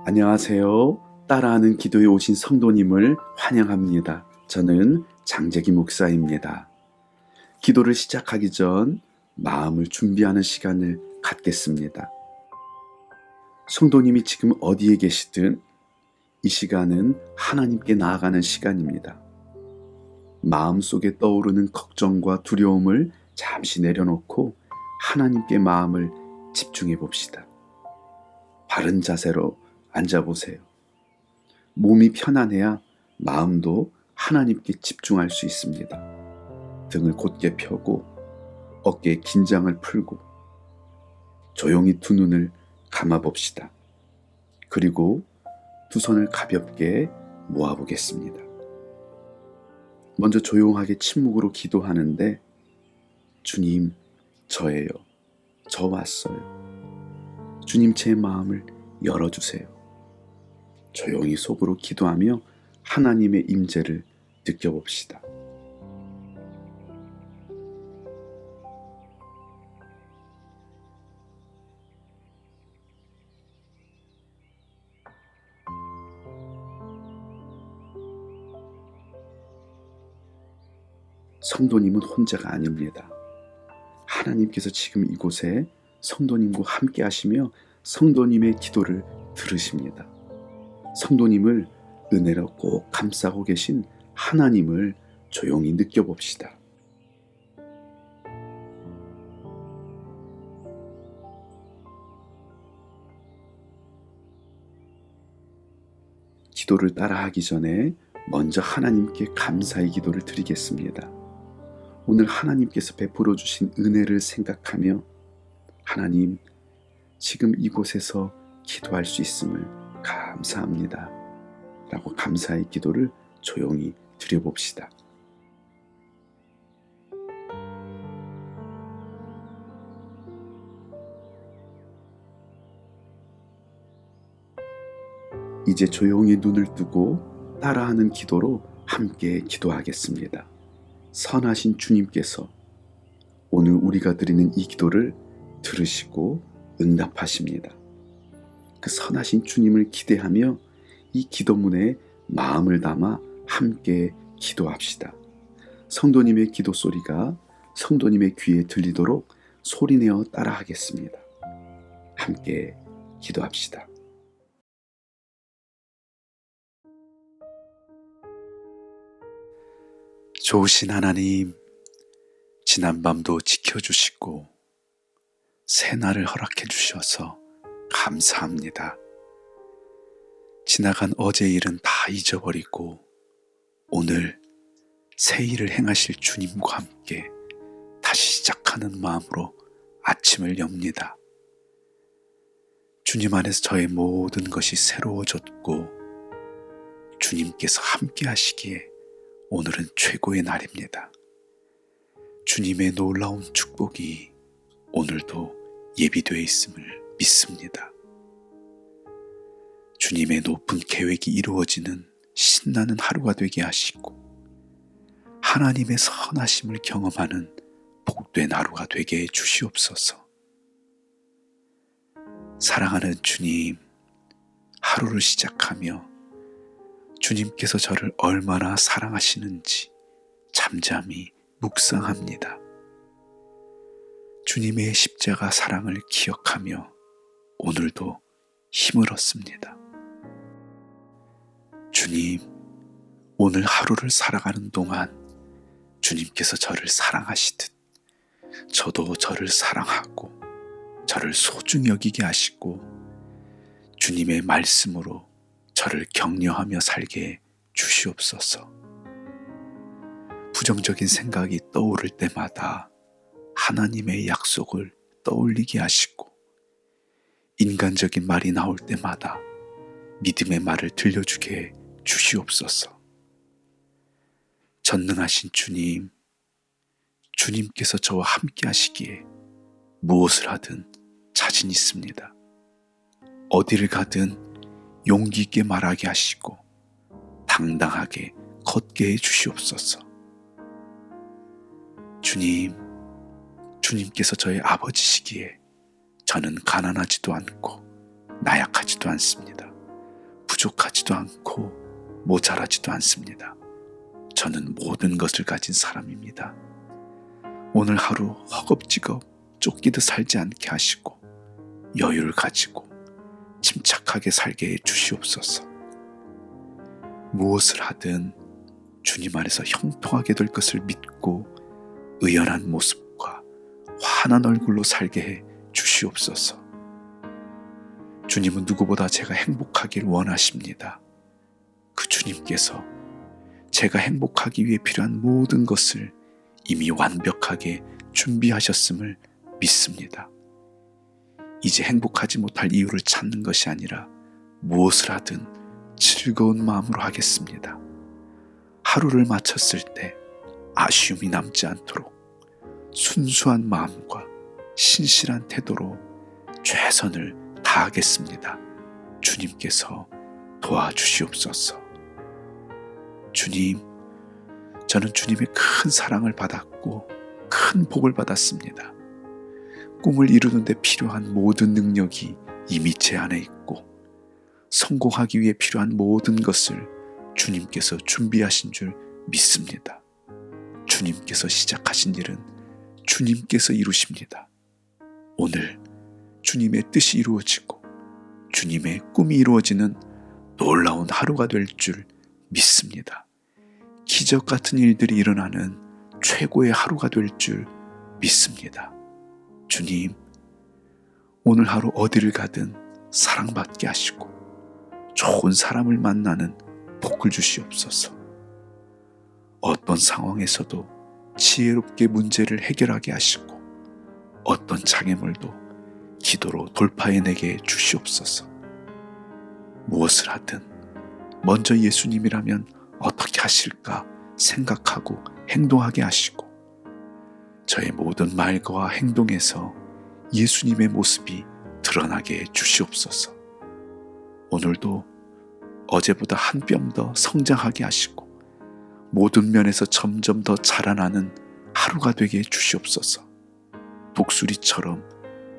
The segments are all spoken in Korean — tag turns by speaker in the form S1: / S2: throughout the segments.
S1: 안녕하세요. 따라하는 기도에 오신 성도님을 환영합니다. 저는 장재기 목사입니다. 기도를 시작하기 전 마음을 준비하는 시간을 갖겠습니다. 성도님이 지금 어디에 계시든 이 시간은 하나님께 나아가는 시간입니다. 마음속에 떠오르는 걱정과 두려움을 잠시 내려놓고 하나님께 마음을 집중해 봅시다. 바른 자세로 앉아보세요. 몸이 편안해야 마음도 하나님께 집중할 수 있습니다. 등을 곧게 펴고 어깨에 긴장을 풀고 조용히 두 눈을 감아봅시다. 그리고 두 손을 가볍게 모아보겠습니다. 먼저 조용하게 침묵으로 기도하는데, 주님, 저예요. 저 왔어요. 주님, 제 마음을 열어주세요. 조용히 속으로 기도하며 하나님의 임재를 느껴봅시다. 성도님은 혼자가 아닙니다. 하나님께서 지금 이곳에 성도님과 함께 하시며 성도님의 기도를 들으십니다. 성도님을 은혜로 꼭 감싸고 계신 하나님을 조용히 느껴봅시다. 기도를 따라하기 전에 먼저 하나님께 감사의 기도를 드리겠습니다. 오늘 하나님께서 베풀어 주신 은혜를 생각하며, 하나님, 지금 이곳에서 기도할 수 있음을 감사합니다 라고 감사의 기도를 조용히 드려봅시다. 이제 조용히 눈을 뜨고 따라하는 기도로 함께 기도하겠습니다. 선하신 주님께서 오늘 우리가 드리는 이 기도를 들으시고 응답하십니다. 그 선하신 주님을 기대하며 이 기도문에 마음을 담아 함께 기도합시다. 성도님의 기도 소리가 성도님의 귀에 들리도록 소리내어 따라하겠습니다. 함께 기도합시다. 좋으신 하나님, 지난밤도 지켜주시고 새날을 허락해 주셔서 감사합니다. 지나간 어제 일은 다 잊어버리고 오늘 새 일을 행하실 주님과 함께 다시 시작하는 마음으로 아침을 엽니다. 주님 안에서 저의 모든 것이 새로워졌고 주님께서 함께 하시기에 오늘은 최고의 날입니다. 주님의 놀라운 축복이 오늘도 예비되어 있음을 믿습니다. 주님의 높은 계획이 이루어지는 신나는 하루가 되게 하시고 하나님의 선하심을 경험하는 복된 하루가 되게 해 주시옵소서. 사랑하는 주님, 하루를 시작하며 주님께서 저를 얼마나 사랑하시는지 잠잠히 묵상합니다. 주님의 십자가 사랑을 기억하며 오늘도 힘을 얻습니다. 주님, 오늘 하루를 살아가는 동안 주님께서 저를 사랑하시듯 저도 저를 사랑하고 저를 소중히 여기게 하시고 주님의 말씀으로 저를 격려하며 살게 해 주시옵소서. 부정적인 생각이 떠오를 때마다 하나님의 약속을 떠올리게 하시고 인간적인 말이 나올 때마다 믿음의 말을 들려주게 해 주시옵소서. 전능하신 주님, 주님께서 저와 함께 하시기에 무엇을 하든 자신 있습니다. 어디를 가든 용기 있게 말하게 하시고 당당하게 걷게 해 주시옵소서. 주님, 주님께서 저의 아버지시기에 저는 가난하지도 않고 나약하지도 않습니다. 부족하지도 않고 모자라지도 않습니다. 저는 모든 것을 가진 사람입니다. 오늘 하루 허겁지겁 쫓기듯 살지 않게 하시고 여유를 가지고 침착하게 살게 해 주시옵소서. 무엇을 하든 주님 안에서 형통하게 될 것을 믿고 의연한 모습과 환한 얼굴로 살게 해 주시옵소서. 주님은 누구보다 제가 행복하길 원하십니다. 그 주님께서 제가 행복하기 위해 필요한 모든 것을 이미 완벽하게 준비하셨음을 믿습니다. 이제 행복하지 못할 이유를 찾는 것이 아니라 무엇을 하든 즐거운 마음으로 하겠습니다. 하루를 마쳤을 때 아쉬움이 남지 않도록 순수한 마음과 신실한 태도로 최선을 다하겠습니다. 주님께서 도와주시옵소서. 주님, 저는 주님의 큰 사랑을 받았고 큰 복을 받았습니다. 꿈을 이루는 데 필요한 모든 능력이 이미 제 안에 있고 성공하기 위해 필요한 모든 것을 주님께서 준비하신 줄 믿습니다. 주님께서 시작하신 일은 주님께서 이루십니다. 오늘 주님의 뜻이 이루어지고 주님의 꿈이 이루어지는 놀라운 하루가 될 줄 믿습니다. 기적 같은 일들이 일어나는 최고의 하루가 될 줄 믿습니다. 주님, 오늘 하루 어디를 가든 사랑받게 하시고 좋은 사람을 만나는 복을 주시옵소서. 어떤 상황에서도 지혜롭게 문제를 해결하게 하시고 어떤 장애물도 기도로 돌파해내게 주시옵소서. 무엇을 하든 먼저 예수님이라면 어떻게 하실까 생각하고 행동하게 하시고 저의 모든 말과 행동에서 예수님의 모습이 드러나게 주시옵소서. 오늘도 어제보다 한 뼘 더 성장하게 하시고 모든 면에서 점점 더 자라나는 하루가 되게 주시옵소서. 독수리처럼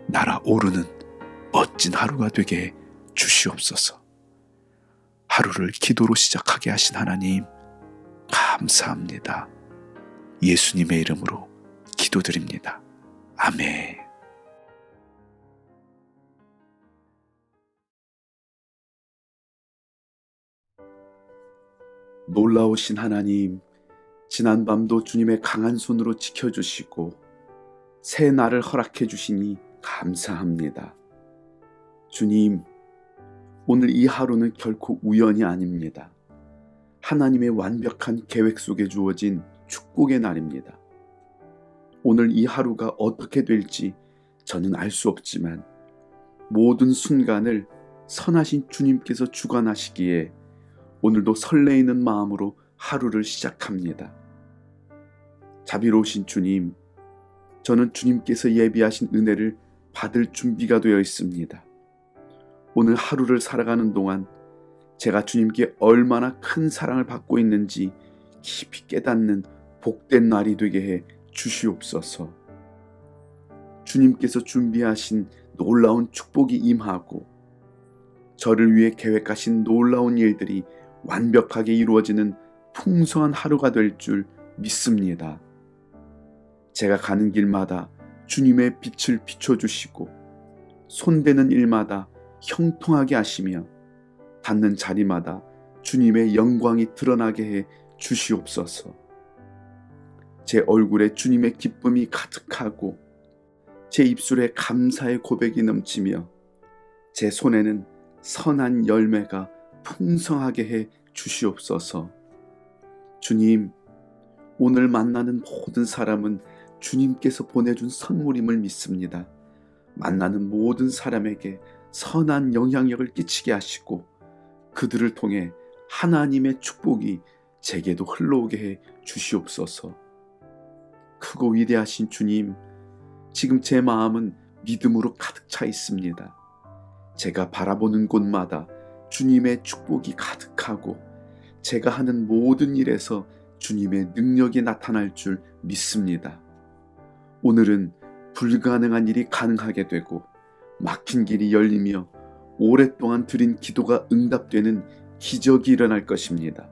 S1: 날아오르는 멋진 하루가 되게 주시옵소서. 하루를 기도로 시작하게 하신 하나님, 감사합니다. 예수님의 이름으로 기도드립니다. 아멘. 놀라우신 하나님, 지난밤도 주님의 강한 손으로 지켜주시고 새 날을 허락해 주시니 감사합니다. 주님, 오늘 이 하루는 결코 우연이 아닙니다. 하나님의 완벽한 계획 속에 주어진 축복의 날입니다. 오늘 이 하루가 어떻게 될지 저는 알 수 없지만 모든 순간을 선하신 주님께서 주관하시기에 오늘도 설레이는 마음으로 하루를 시작합니다. 자비로우신 주님, 저는 주님께서 예비하신 은혜를 받을 준비가 되어 있습니다. 오늘 하루를 살아가는 동안 제가 주님께 얼마나 큰 사랑을 받고 있는지 깊이 깨닫는 복된 날이 되게 해 주시옵소서. 주님께서 준비하신 놀라운 축복이 임하고 저를 위해 계획하신 놀라운 일들이 완벽하게 이루어지는 풍성한 하루가 될 줄 믿습니다. 제가 가는 길마다 주님의 빛을 비춰주시고 손대는 일마다 형통하게 하시며 닿는 자리마다 주님의 영광이 드러나게 해 주시옵소서. 제 얼굴에 주님의 기쁨이 가득하고 제 입술에 감사의 고백이 넘치며 제 손에는 선한 열매가 풍성하게 해 주시옵소서. 주님, 오늘 만나는 모든 사람은 주님께서 보내준 선물임을 믿습니다. 만나는 모든 사람에게 선한 영향력을 끼치게 하시고 그들을 통해 하나님의 축복이 제게도 흘러오게 해 주시옵소서. 크고 위대하신 주님, 지금 제 마음은 믿음으로 가득 차 있습니다. 제가 바라보는 곳마다 주님의 축복이 가득하고 제가 하는 모든 일에서 주님의 능력이 나타날 줄 믿습니다. 오늘은 불가능한 일이 가능하게 되고 막힌 길이 열리며 오랫동안 드린 기도가 응답되는 기적이 일어날 것입니다.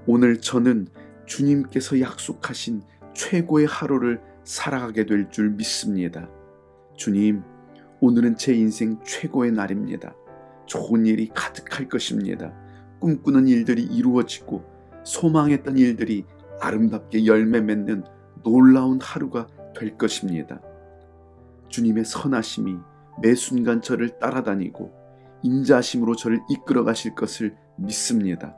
S1: 오늘 저는 주님께서 약속하신 최고의 하루를 살아가게 될 줄 믿습니다. 주님, 오늘은 제 인생 최고의 날입니다. 좋은 일이 가득할 것입니다. 꿈꾸는 일들이 이루어지고 소망했던 일들이 아름답게 열매 맺는 놀라운 하루가 될 것입니다. 주님의 선하심이 매 순간 저를 따라다니고 인자하심으로 저를 이끌어 가실 것을 믿습니다.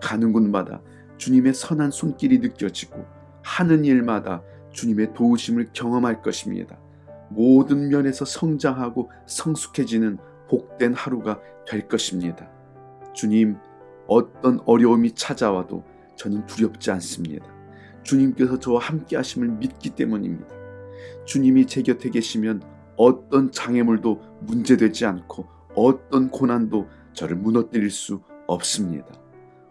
S1: 가는 곳마다 주님의 선한 손길이 느껴지고 하는 일마다 주님의 도우심을 경험할 것입니다. 모든 면에서 성장하고 성숙해지는 복된 하루가 될 것입니다. 주님, 어떤 어려움이 찾아와도 저는 두렵지 않습니다. 주님께서 저와 함께 하심을 믿기 때문입니다. 주님이 제 곁에 계시면 어떤 장애물도 문제되지 않고 어떤 고난도 저를 무너뜨릴 수 없습니다.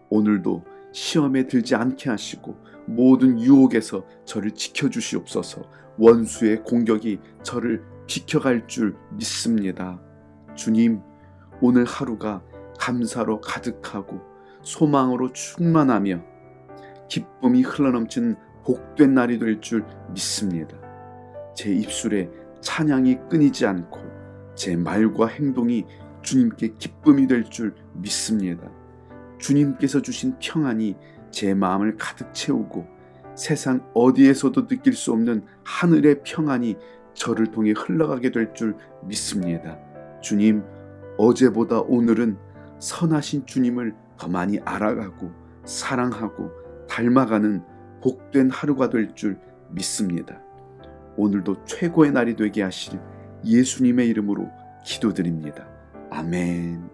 S1: 오늘도 시험에 들지 않게 하시고 모든 유혹에서 저를 지켜주시옵소서. 원수의 공격이 저를 비켜갈 줄 믿습니다. 주님, 오늘 하루가 감사로 가득하고 소망으로 충만하며 기쁨이 흘러넘치는 복된 날이 될 줄 믿습니다. 제 입술에 찬양이 끊이지 않고 제 말과 행동이 주님께 기쁨이 될 줄 믿습니다. 주님께서 주신 평안이 제 마음을 가득 채우고 세상 어디에서도 느낄 수 없는 하늘의 평안이 저를 통해 흘러가게 될 줄 믿습니다. 주님, 어제보다 오늘은 선하신 주님을 더 많이 알아가고 사랑하고 닮아가는 복된 하루가 될 줄 믿습니다. 오늘도 최고의 날이 되게 하실 예수님의 이름으로 기도드립니다. 아멘.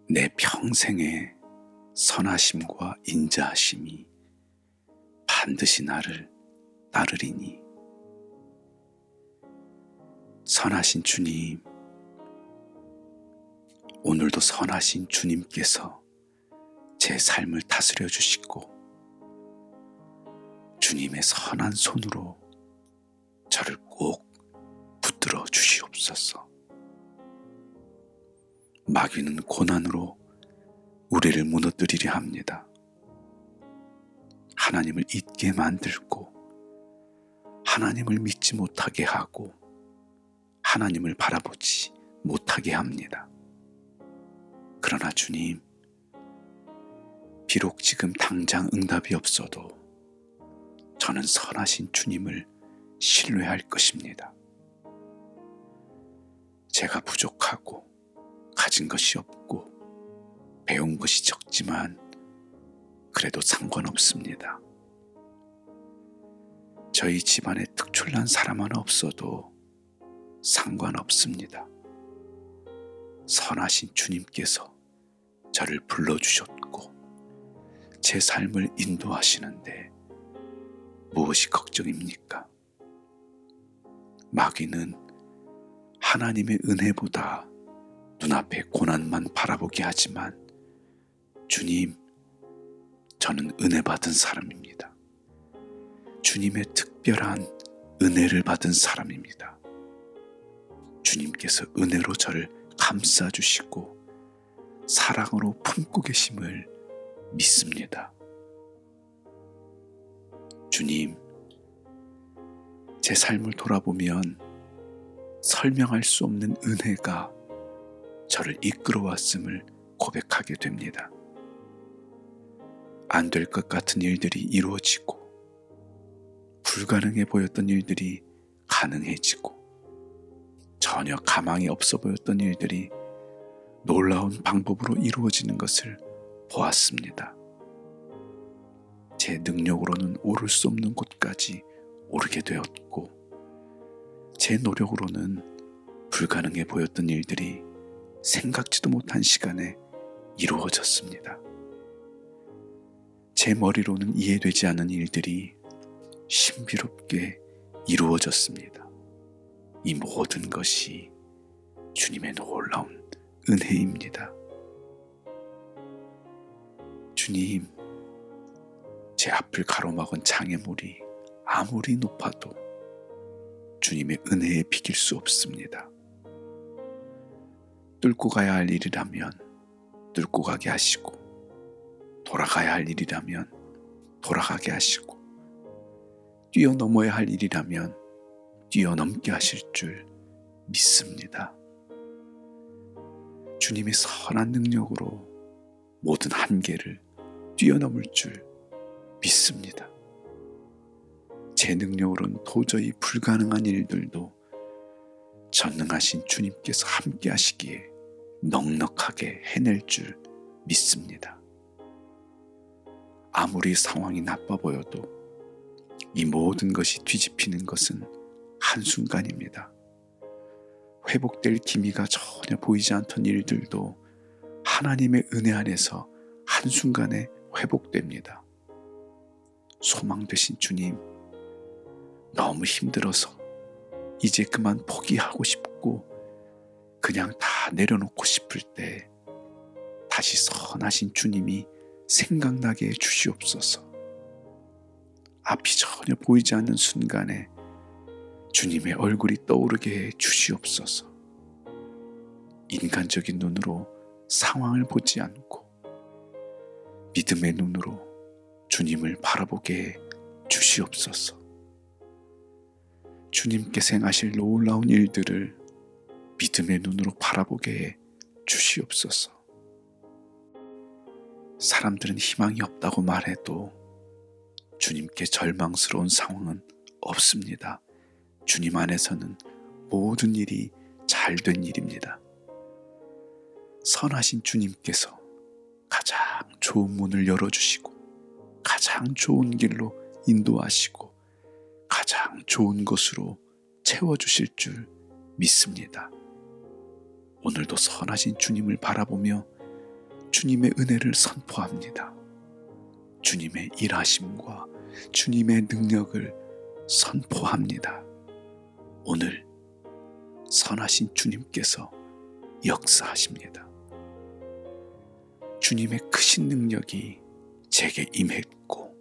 S2: 내 평생의 선하심과 인자하심이 반드시 나를 따르리니. 선하신 주님, 오늘도 선하신 주님께서 제 삶을 다스려 주시고 주님의 선한 손으로 저를 꼭 붙들어 주시옵소서. 마귀는 고난으로 우리를 무너뜨리려 합니다. 하나님을 잊게 만들고 하나님을 믿지 못하게 하고 하나님을 바라보지 못하게 합니다. 그러나 주님, 비록 지금 당장 응답이 없어도 저는 선하신 주님을 신뢰할 것입니다. 제가 부족하고 가진 것이 없고 배운 것이 적지만 그래도 상관없습니다. 저희 집안에 특출난 사람 하나 없어도 상관없습니다. 선하신 주님께서 저를 불러주셨고 제 삶을 인도하시는데 무엇이 걱정입니까? 마귀는 하나님의 은혜보다 눈앞의 고난만 바라보게 하지만 주님, 저는 은혜 받은 사람입니다. 주님의 특별한 은혜를 받은 사람입니다. 주님께서 은혜로 저를 감싸주시고 사랑으로 품고 계심을 믿습니다. 주님, 제 삶을 돌아보면 설명할 수 없는 은혜가 저를 이끌어왔음을 고백하게 됩니다. 안 될 것 같은 일들이 이루어지고 불가능해 보였던 일들이 가능해지고 전혀 가망이 없어 보였던 일들이 놀라운 방법으로 이루어지는 것을 보았습니다. 제 능력으로는 오를 수 없는 곳까지 오르게 되었고 제 노력으로는 불가능해 보였던 일들이 생각지도 못한 시간에 이루어졌습니다. 제 머리로는 이해되지 않은 일들이 신비롭게 이루어졌습니다. 이 모든 것이 주님의 놀라운 은혜입니다. 주님, 제 앞을 가로막은 장애물이 아무리 높아도 주님의 은혜에 비길 수 없습니다. 뚫고 가야 할 일이라면 뚫고 가게 하시고, 돌아가야 할 일이라면 돌아가게 하시고, 뛰어넘어야 할 일이라면 뛰어넘게 하실 줄 믿습니다. 주님의 선한 능력으로 모든 한계를 뛰어넘을 줄 믿습니다. 제 능력으로는 도저히 불가능한 일들도 전능하신 주님께서 함께 하시기에 넉넉하게 해낼 줄 믿습니다. 아무리 상황이 나빠 보여도 이 모든 것이 뒤집히는 것은 한순간입니다. 회복될 기미가 전혀 보이지 않던 일들도 하나님의 은혜 안에서 한순간에 회복됩니다. 소망 되신 주님, 너무 힘들어서 이제 그만 포기하고 싶고 그냥 다 내려놓고 싶을 때 다시 선하신 주님이 생각나게 해 주시옵소서. 앞이 전혀 보이지 않는 순간에 주님의 얼굴이 떠오르게 해 주시옵소서. 인간적인 눈으로 상황을 보지 않고 믿음의 눈으로 주님을 바라보게 해 주시옵소서. 주님께서 행하실 놀라운 일들을 믿음의 눈으로 바라보게 해 주시옵소서. 사람들은 희망이 없다고 말해도 주님께 절망스러운 상황은 없습니다. 주님 안에서는 모든 일이 잘 된 일입니다. 선하신 주님께서 가장 좋은 문을 열어주시고 가장 좋은 길로 인도하시고 가장 좋은 것으로 채워주실 줄 믿습니다. 오늘도 선하신 주님을 바라보며 주님의 은혜를 선포합니다. 주님의 일하심과 주님의 능력을 선포합니다. 오늘 선하신 주님께서 역사하십니다. 주님의 크신 능력이 제게 임했고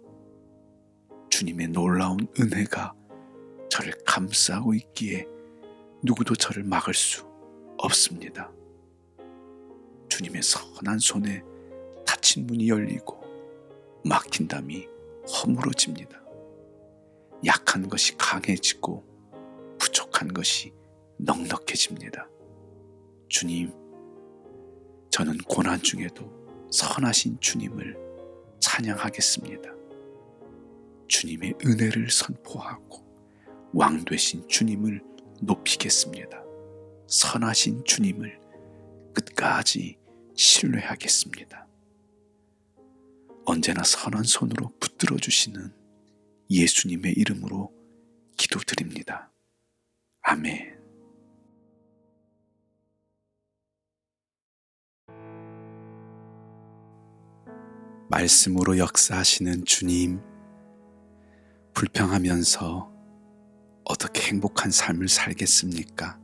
S2: 주님의 놀라운 은혜가 저를 감싸고 있기에 누구도 저를 막을 수 없습니다. 주님의 선한 손에 닫힌 문이 열리고 막힌 담이 허물어집니다. 약한 것이 강해지고 부족한 것이 넉넉해집니다. 주님, 저는 고난 중에도 선하신 주님을 찬양하겠습니다. 주님의 은혜를 선포하고 왕 되신 주님을 높이겠습니다. 선하신 주님을 끝까지 신뢰하겠습니다. 언제나 선한 손으로 붙들어 주시는 예수님의 이름으로 기도드립니다. 아멘. 말씀으로 역사하시는 주님, 불평하면서 어떻게 행복한 삶을 살겠습니까?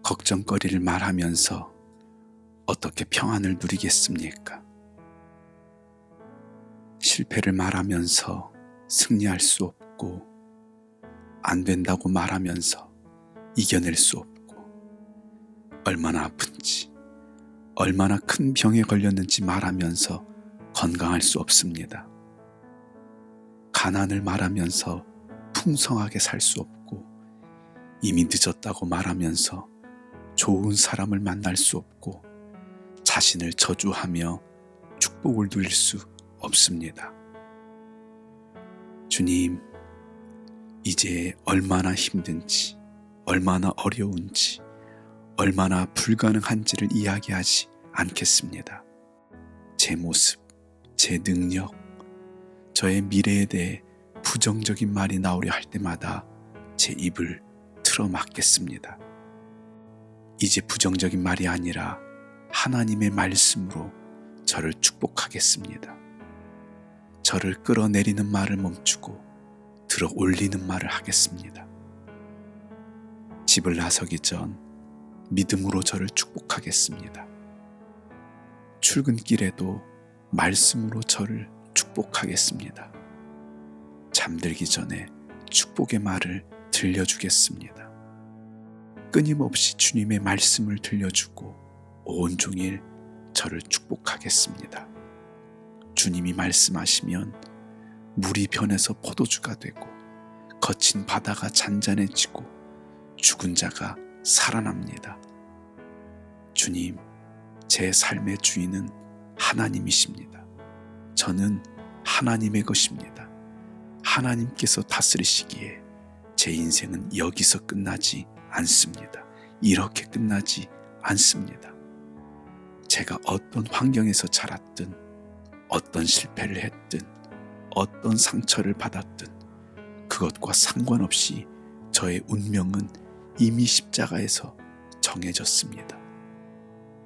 S2: 걱정거리를 말하면서 어떻게 평안을 누리겠습니까? 실패를 말하면서 승리할 수 없고, 안 된다고 말하면서 이겨낼 수 없고, 얼마나 아픈지, 얼마나 큰 병에 걸렸는지 말하면서 건강할 수 없습니다. 가난을 말하면서 풍성하게 살 수 없고, 이미 늦었다고 말하면서 좋은 사람을 만날 수 없고, 자신을 저주하며 축복을 누릴 수 없습니다. 주님, 이제 얼마나 힘든지, 얼마나 어려운지, 얼마나 불가능한지를 이야기하지 않겠습니다. 제 모습, 제 능력, 저의 미래에 대해 부정적인 말이 나오려 할 때마다 제 입을 틀어막겠습니다. 이제 부정적인 말이 아니라 하나님의 말씀으로 저를 축복하겠습니다. 저를 끌어내리는 말을 멈추고 들어 올리는 말을 하겠습니다. 집을 나서기 전 믿음으로 저를 축복하겠습니다. 출근길에도 말씀으로 저를 축복하겠습니다. 잠들기 전에 축복의 말을 들려주겠습니다. 끊임없이 주님의 말씀을 들려주고 온종일 저를 축복하겠습니다. 주님이 말씀하시면 물이 변해서 포도주가 되고 거친 바다가 잔잔해지고 죽은 자가 살아납니다. 주님, 제 삶의 주인은 하나님이십니다. 저는 하나님의 것입니다. 하나님께서 다스리시기에 제 인생은 여기서 끝나지 않습니다. 이렇게 끝나지 않습니다. 제가 어떤 환경에서 자랐든, 어떤 실패를 했든, 어떤 상처를 받았든 그것과 상관없이 저의 운명은 이미 십자가에서 정해졌습니다.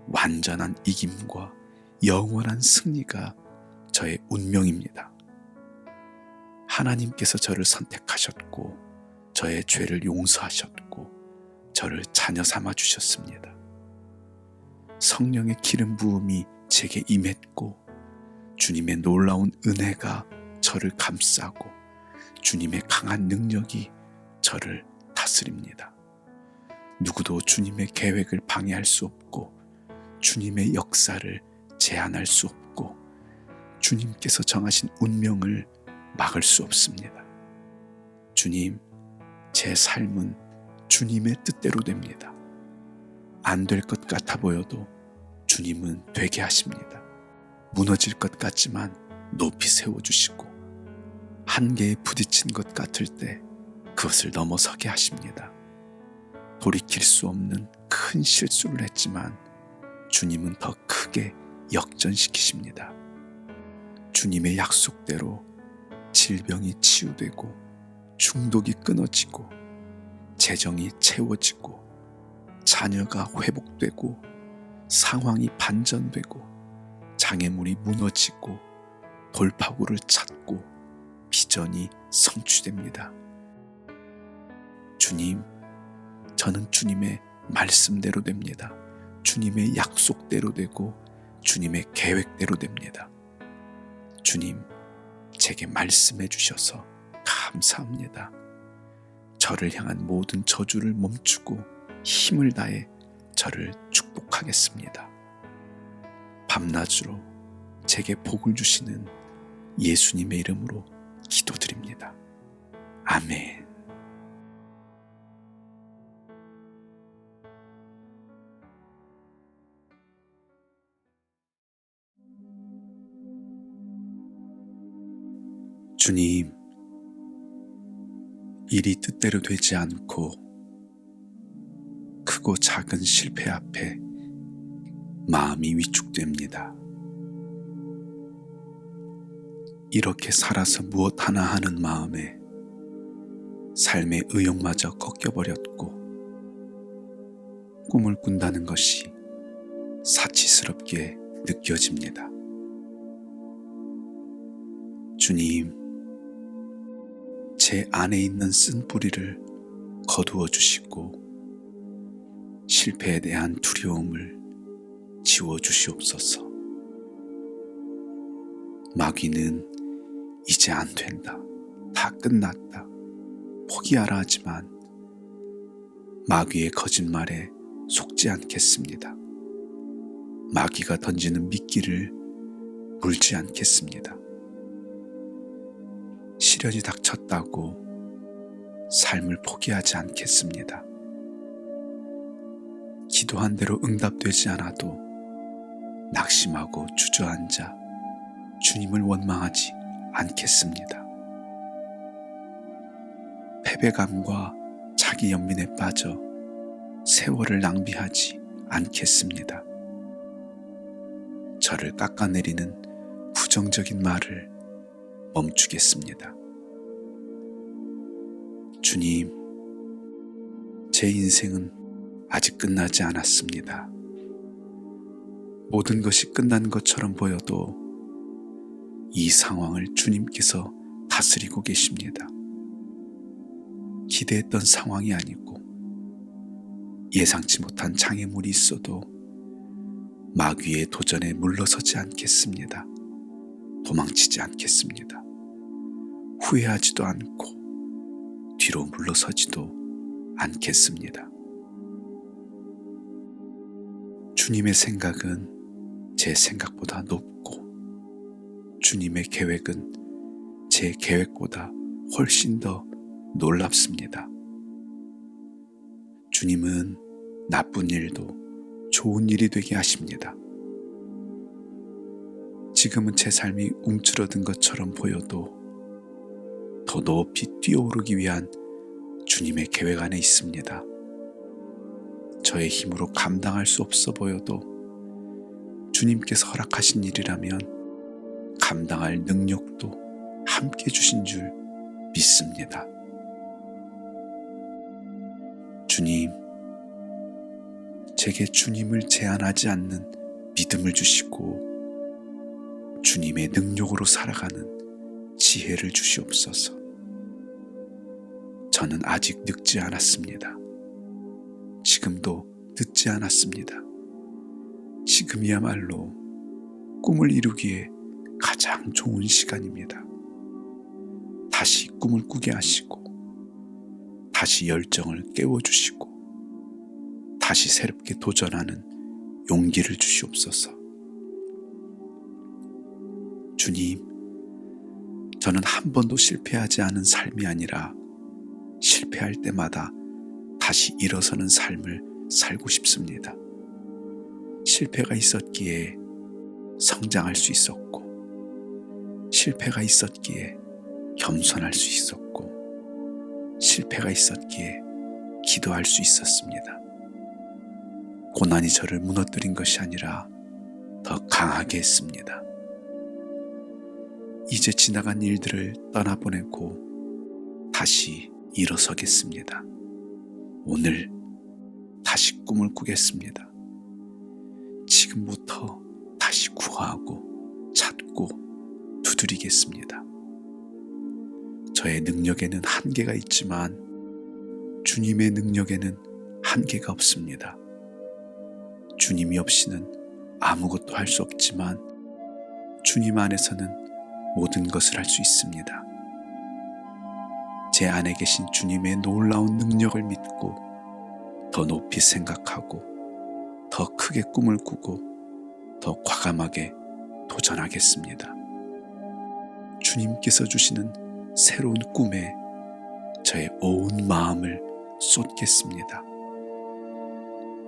S2: 완전한 이김과 영원한 승리가 저의 운명입니다. 하나님께서 저를 선택하셨고 저의 죄를 용서하셨고 저를 자녀 삼아 주셨습니다. 성령의 기름 부음이 제게 임했고 주님의 놀라운 은혜가 저를 감싸고 주님의 강한 능력이 저를 다스립니다. 누구도 주님의 계획을 방해할 수 없고 주님의 역사를 제한할 수 없고 주님께서 정하신 운명을 막을 수 없습니다. 주님, 제 삶은 주님의 뜻대로 됩니다. 안 될 것 같아 보여도 주님은 되게 하십니다. 무너질 것 같지만 높이 세워주시고 한계에 부딪힌 것 같을 때 그것을 넘어서게 하십니다. 돌이킬 수 없는 큰 실수를 했지만 주님은 더 크게 역전시키십니다. 주님의 약속대로 질병이 치유되고 중독이 끊어지고 재정이 채워지고 자녀가 회복되고 상황이 반전되고 장애물이 무너지고 돌파구를 찾고 비전이 성취됩니다. 주님, 저는 주님의 말씀대로 됩니다. 주님의 약속대로 되고 주님의 계획대로 됩니다. 주님, 제게 말씀해 주셔서 감사합니다. 저를 향한 모든 저주를 멈추고 힘을 다해 저를 축복하겠습니다. 밤낮으로 제게 복을 주시는 예수님의 이름으로 기도드립니다. 아멘. 주님, 일이 뜻대로 되지 않고 크고 작은 실패 앞에 마음이 위축됩니다. 이렇게 살아서 무엇 하나 하는 마음에 삶의 의욕마저 꺾여버렸고 꿈을 꾼다는 것이 사치스럽게 느껴집니다. 주님, 제 안에 있는 쓴뿌리를 거두어 주시고 실패에 대한 두려움을 지워 주시옵소서. 마귀는 이제 안 된다, 다 끝났다, 포기하라 하지만 마귀의 거짓말에 속지 않겠습니다. 마귀가 던지는 미끼를 물지 않겠습니다. 시련이 닥쳤다고 삶을 포기하지 않겠습니다. 기도한 대로 응답되지 않아도 낙심하고 주저앉아 주님을 원망하지 않겠습니다. 패배감과 자기 연민에 빠져 세월을 낭비하지 않겠습니다. 저를 깎아내리는 부정적인 말을 멈추겠습니다. 주님, 제 인생은 아직 끝나지 않았습니다. 모든 것이 끝난 것처럼 보여도 이 상황을 주님께서 다스리고 계십니다. 기대했던 상황이 아니고 예상치 못한 장애물이 있어도 마귀의 도전에 물러서지 않겠습니다. 도망치지 않겠습니다. 후회하지도 않고 뒤로 물러서지도 않겠습니다. 주님의 생각은 제 생각보다 높고 주님의 계획은 제 계획보다 훨씬 더 놀랍습니다. 주님은 나쁜 일도 좋은 일이 되게 하십니다. 지금은 제 삶이 움츠러든 것처럼 보여도 더 높이 뛰어오르기 위한 주님의 계획 안에 있습니다. 저의 힘으로 감당할 수 없어 보여도 주님께서 허락하신 일이라면 감당할 능력도 함께 주신 줄 믿습니다. 주님, 제게 주님을 제한하지 않는 믿음을 주시고 주님의 능력으로 살아가는 지혜를 주시옵소서. 저는 아직 늙지 않았습니다. 지금도 늦지 않았습니다. 지금이야말로 꿈을 이루기에 가장 좋은 시간입니다. 다시 꿈을 꾸게 하시고 다시 열정을 깨워주시고 다시 새롭게 도전하는 용기를 주시옵소서. 주님, 저는 한 번도 실패하지 않은 삶이 아니라 실패할 때마다 다시 일어서는 삶을 살고 싶습니다. 실패가 있었기에 성장할 수 있었고, 실패가 있었기에 겸손할 수 있었고, 실패가 있었기에 기도할 수 있었습니다. 고난이 저를 무너뜨린 것이 아니라 더 강하게 했습니다. 이제 지나간 일들을 떠나보내고 다시 일어서겠습니다. 오늘 다시 꿈을 꾸겠습니다. 지금부터 다시 구하고 찾고 두드리겠습니다. 저의 능력에는 한계가 있지만 주님의 능력에는 한계가 없습니다. 주님이 없이는 아무것도 할 수 없지만 주님 안에서는 모든 것을 할 수 있습니다. 제 안에 계신 주님의 놀라운 능력을 믿고 더 높이 생각하고 더 크게 꿈을 꾸고 더 과감하게 도전하겠습니다. 주님께서 주시는 새로운 꿈에 저의 온 마음을 쏟겠습니다.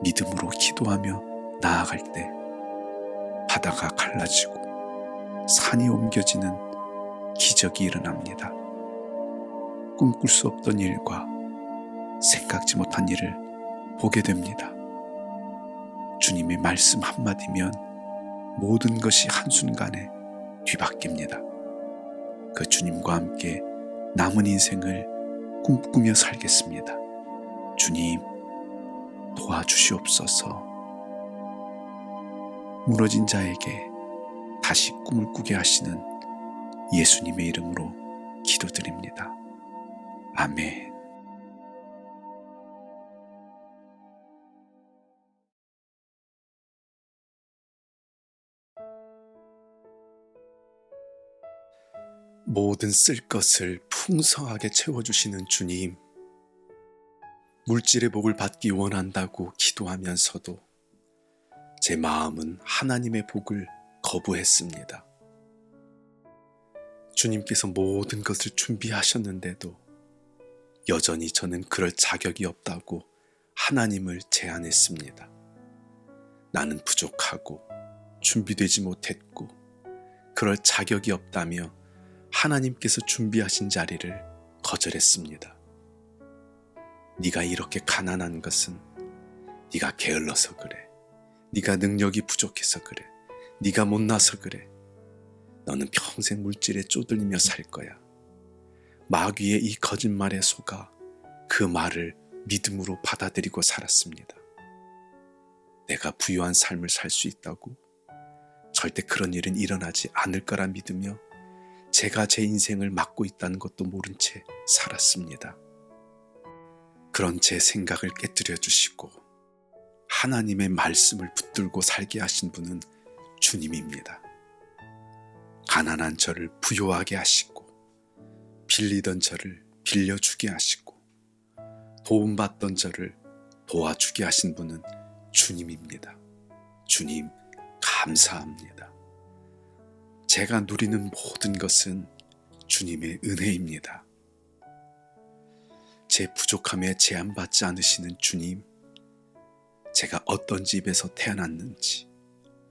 S2: 믿음으로 기도하며 나아갈 때 바다가 갈라지고 산이 옮겨지는 기적이 일어납니다. 꿈꿀 수 없던 일과 생각지 못한 일을 보게 됩니다. 주님의 말씀 한마디면 모든 것이 한순간에 뒤바뀝니다. 그 주님과 함께 남은 인생을 꿈꾸며 살겠습니다. 주님, 도와주시옵소서. 무너진 자에게 다시 꿈을 꾸게 하시는 예수님의 이름으로 기도드립니다. 아멘. 모든 쓸 것을 풍성하게 채워주시는 주님, 물질의 복을 받기 원한다고 기도하면서도 제 마음은 하나님의 복을 거부했습니다. 주님께서 모든 것을 준비하셨는데도 여전히 저는 그럴 자격이 없다고 하나님을 제안했습니다. 나는 부족하고 준비되지 못했고 그럴 자격이 없다며 하나님께서 준비하신 자리를 거절했습니다. 네가 이렇게 가난한 것은 네가 게을러서 그래. 네가 능력이 부족해서 그래. 네가 못나서 그래. 너는 평생 물질에 쪼들리며 살 거야. 마귀의 이 거짓말에 속아 그 말을 믿음으로 받아들이고 살았습니다. 내가 부유한 삶을 살 수 있다고? 절대 그런 일은 일어나지 않을 거라 믿으며 제가 제 인생을 막고 있다는 것도 모른 채 살았습니다. 그런 제 생각을 깨뜨려 주시고 하나님의 말씀을 붙들고 살게 하신 분은 주님입니다. 가난한 저를 부유하게 하시고 빌리던 저를 빌려주게 하시고 도움받던 저를 도와주게 하신 분은 주님입니다. 주님, 감사합니다. 제가 누리는 모든 것은 주님의 은혜입니다. 제 부족함에 제한받지 않으시는 주님, 제가 어떤 집에서 태어났는지,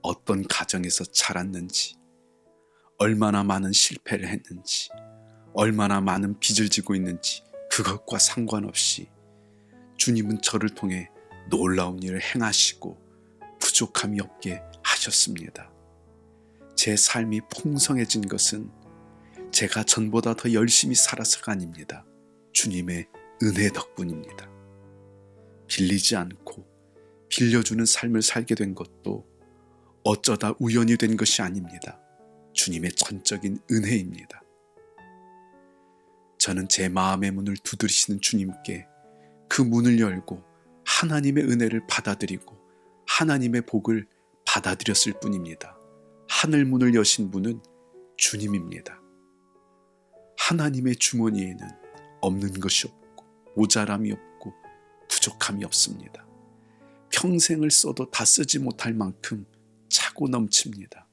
S2: 어떤 가정에서 자랐는지, 얼마나 많은 실패를 했는지, 얼마나 많은 빚을 지고 있는지 그것과 상관없이 주님은 저를 통해 놀라운 일을 행하시고 부족함이 없게 하셨습니다. 제 삶이 풍성해진 것은 제가 전보다 더 열심히 살아서가 아닙니다. 주님의 은혜 덕분입니다. 빌리지 않고 빌려주는 삶을 살게 된 것도 어쩌다 우연이 된 것이 아닙니다. 주님의 전적인 은혜입니다. 저는 제 마음의 문을 두드리시는 주님께 그 문을 열고 하나님의 은혜를 받아들이고 하나님의 복을 받아들였을 뿐입니다. 하늘 문을 여신 분은 주님입니다. 하나님의 주머니에는 없는 것이 없고 모자람이 없고 부족함이 없습니다. 평생을 써도 다 쓰지 못할 만큼 차고 넘칩니다.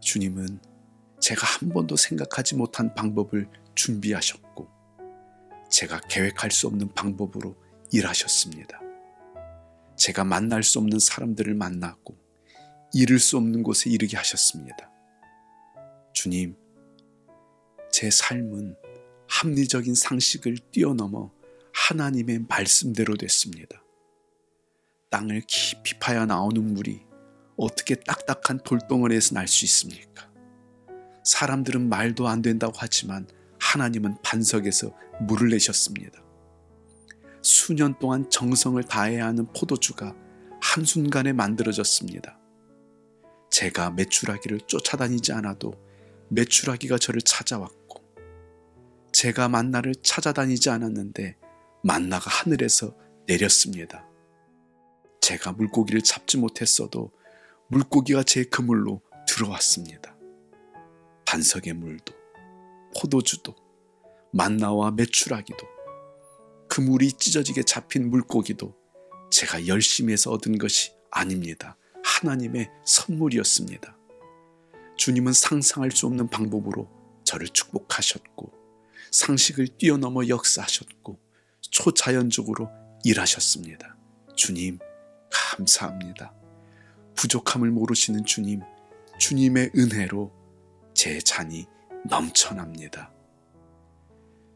S2: 주님은 제가 한 번도 생각하지 못한 방법을 준비하셨고 제가 계획할 수 없는 방법으로 일하셨습니다. 제가 만날 수 없는 사람들을 만나고 이룰 수 없는 곳에 이르게 하셨습니다. 주님, 제 삶은 합리적인 상식을 뛰어넘어 하나님의 말씀대로 됐습니다. 땅을 깊이 파야 나오는 물이 어떻게 딱딱한 돌덩어리에서 날 수 있습니까? 사람들은 말도 안 된다고 하지만 하나님은 반석에서 물을 내셨습니다. 수년 동안 정성을 다해야 하는 포도주가 한순간에 만들어졌습니다. 제가 메추라기를 쫓아다니지 않아도 메추라기가 저를 찾아왔고 제가 만나를 찾아다니지 않았는데 만나가 하늘에서 내렸습니다. 제가 물고기를 잡지 못했어도 물고기가 제 그물로 들어왔습니다. 반석의 물도 포도주도 만나와 메추라기도 그물이 찢어지게 잡힌 물고기도 제가 열심히 해서 얻은 것이 아닙니다. 하나님의 선물이었습니다. 주님은 상상할 수 없는 방법으로 저를 축복하셨고 상식을 뛰어넘어 역사하셨고 초자연적으로 일하셨습니다. 주님 감사합니다. 부족함을 모르시는 주님, 주님의 은혜로 제 잔이 넘쳐납니다.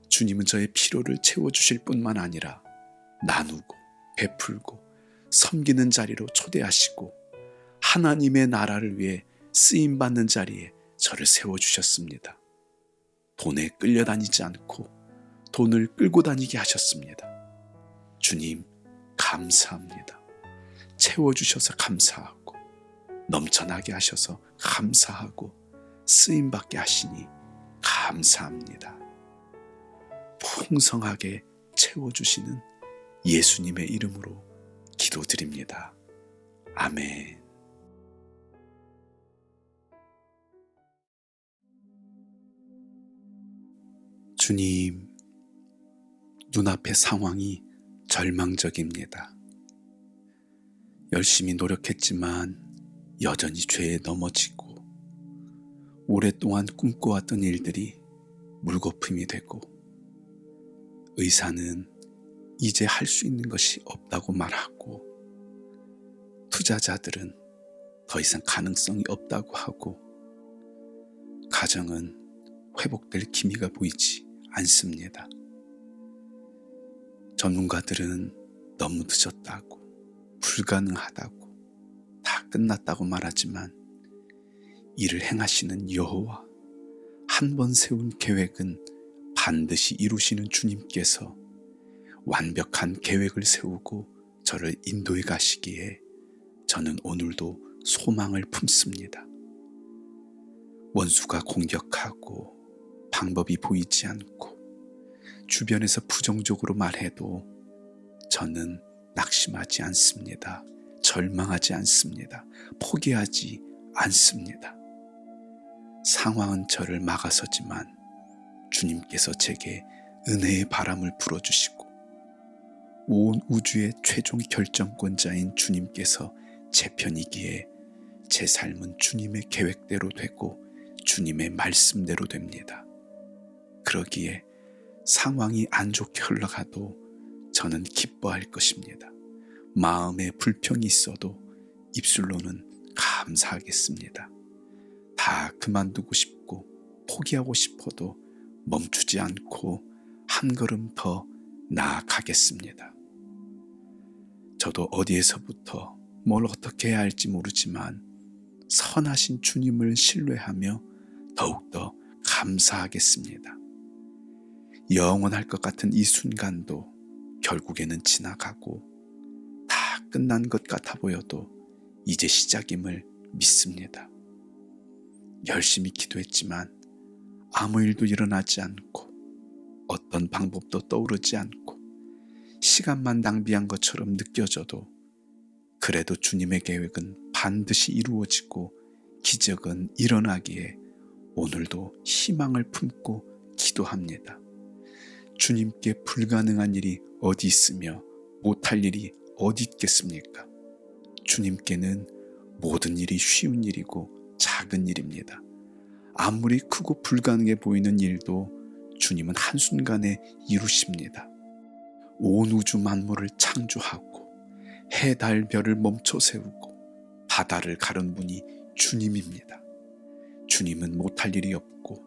S2: 주님은 저의 필요를 채워주실 뿐만 아니라 나누고 베풀고 섬기는 자리로 초대하시고 하나님의 나라를 위해 쓰임받는 자리에 저를 세워주셨습니다. 돈에 끌려다니지 않고 돈을 끌고 다니게 하셨습니다. 주님 감사합니다. 채워주셔서 감사하고 넘쳐나게 하셔서 감사하고 쓰임받게 하시니 감사합니다. 풍성하게 채워주시는 예수님의 이름으로 기도드립니다. 아멘. 주님, 눈앞의 상황이 절망적입니다. 열심히 노력했지만 여전히 죄에 넘어지고 오랫동안 꿈꿔왔던 일들이 물거품이 되고 의사는 이제 할 수 있는 것이 없다고 말하고 투자자들은 더 이상 가능성이 없다고 하고 가정은 회복될 기미가 보이지 않습니다. 전문가들은 너무 늦었다고 불가능하다고 다 끝났다고 말하지만 이를 행하시는 여호와, 한 번 세운 계획은 반드시 이루시는 주님께서 완벽한 계획을 세우고 저를 인도해 가시기에 저는 오늘도 소망을 품습니다. 원수가 공격하고 방법이 보이지 않고 주변에서 부정적으로 말해도 저는 낙심하지 않습니다. 절망하지 않습니다. 포기하지 않습니다. 상황은 저를 막아서지만 주님께서 제게 은혜의 바람을 불어주시고 온 우주의 최종 결정권자인 주님께서 제 편이기에 제 삶은 주님의 계획대로 되고 주님의 말씀대로 됩니다. 그러기에 상황이 안 좋게 흘러가도 저는 기뻐할 것입니다. 마음에 불평이 있어도 입술로는 감사하겠습니다. 다 그만두고 싶고 포기하고 싶어도 멈추지 않고 한 걸음 더 나아가겠습니다. 저도 어디에서부터 뭘 어떻게 해야 할지 모르지만 선하신 주님을 신뢰하며 더욱더 감사하겠습니다. 영원할 것 같은 이 순간도 결국에는 지나가고 다 끝난 것 같아 보여도 이제 시작임을 믿습니다. 열심히 기도했지만 아무 일도 일어나지 않고 어떤 방법도 떠오르지 않고 시간만 낭비한 것처럼 느껴져도 그래도 주님의 계획은 반드시 이루어지고 기적은 일어나기에 오늘도 희망을 품고 기도합니다. 주님께 불가능한 일이 어디 있으며 못할 일이 어디 있겠습니까? 주님께는 모든 일이 쉬운 일이고 작은 일입니다. 아무리 크고 불가능해 보이는 일도 주님은 한순간에 이루십니다. 온 우주 만물을 창조하고 해, 달, 별을 멈춰 세우고 바다를 가른 분이 주님입니다. 주님은 못할 일이 없고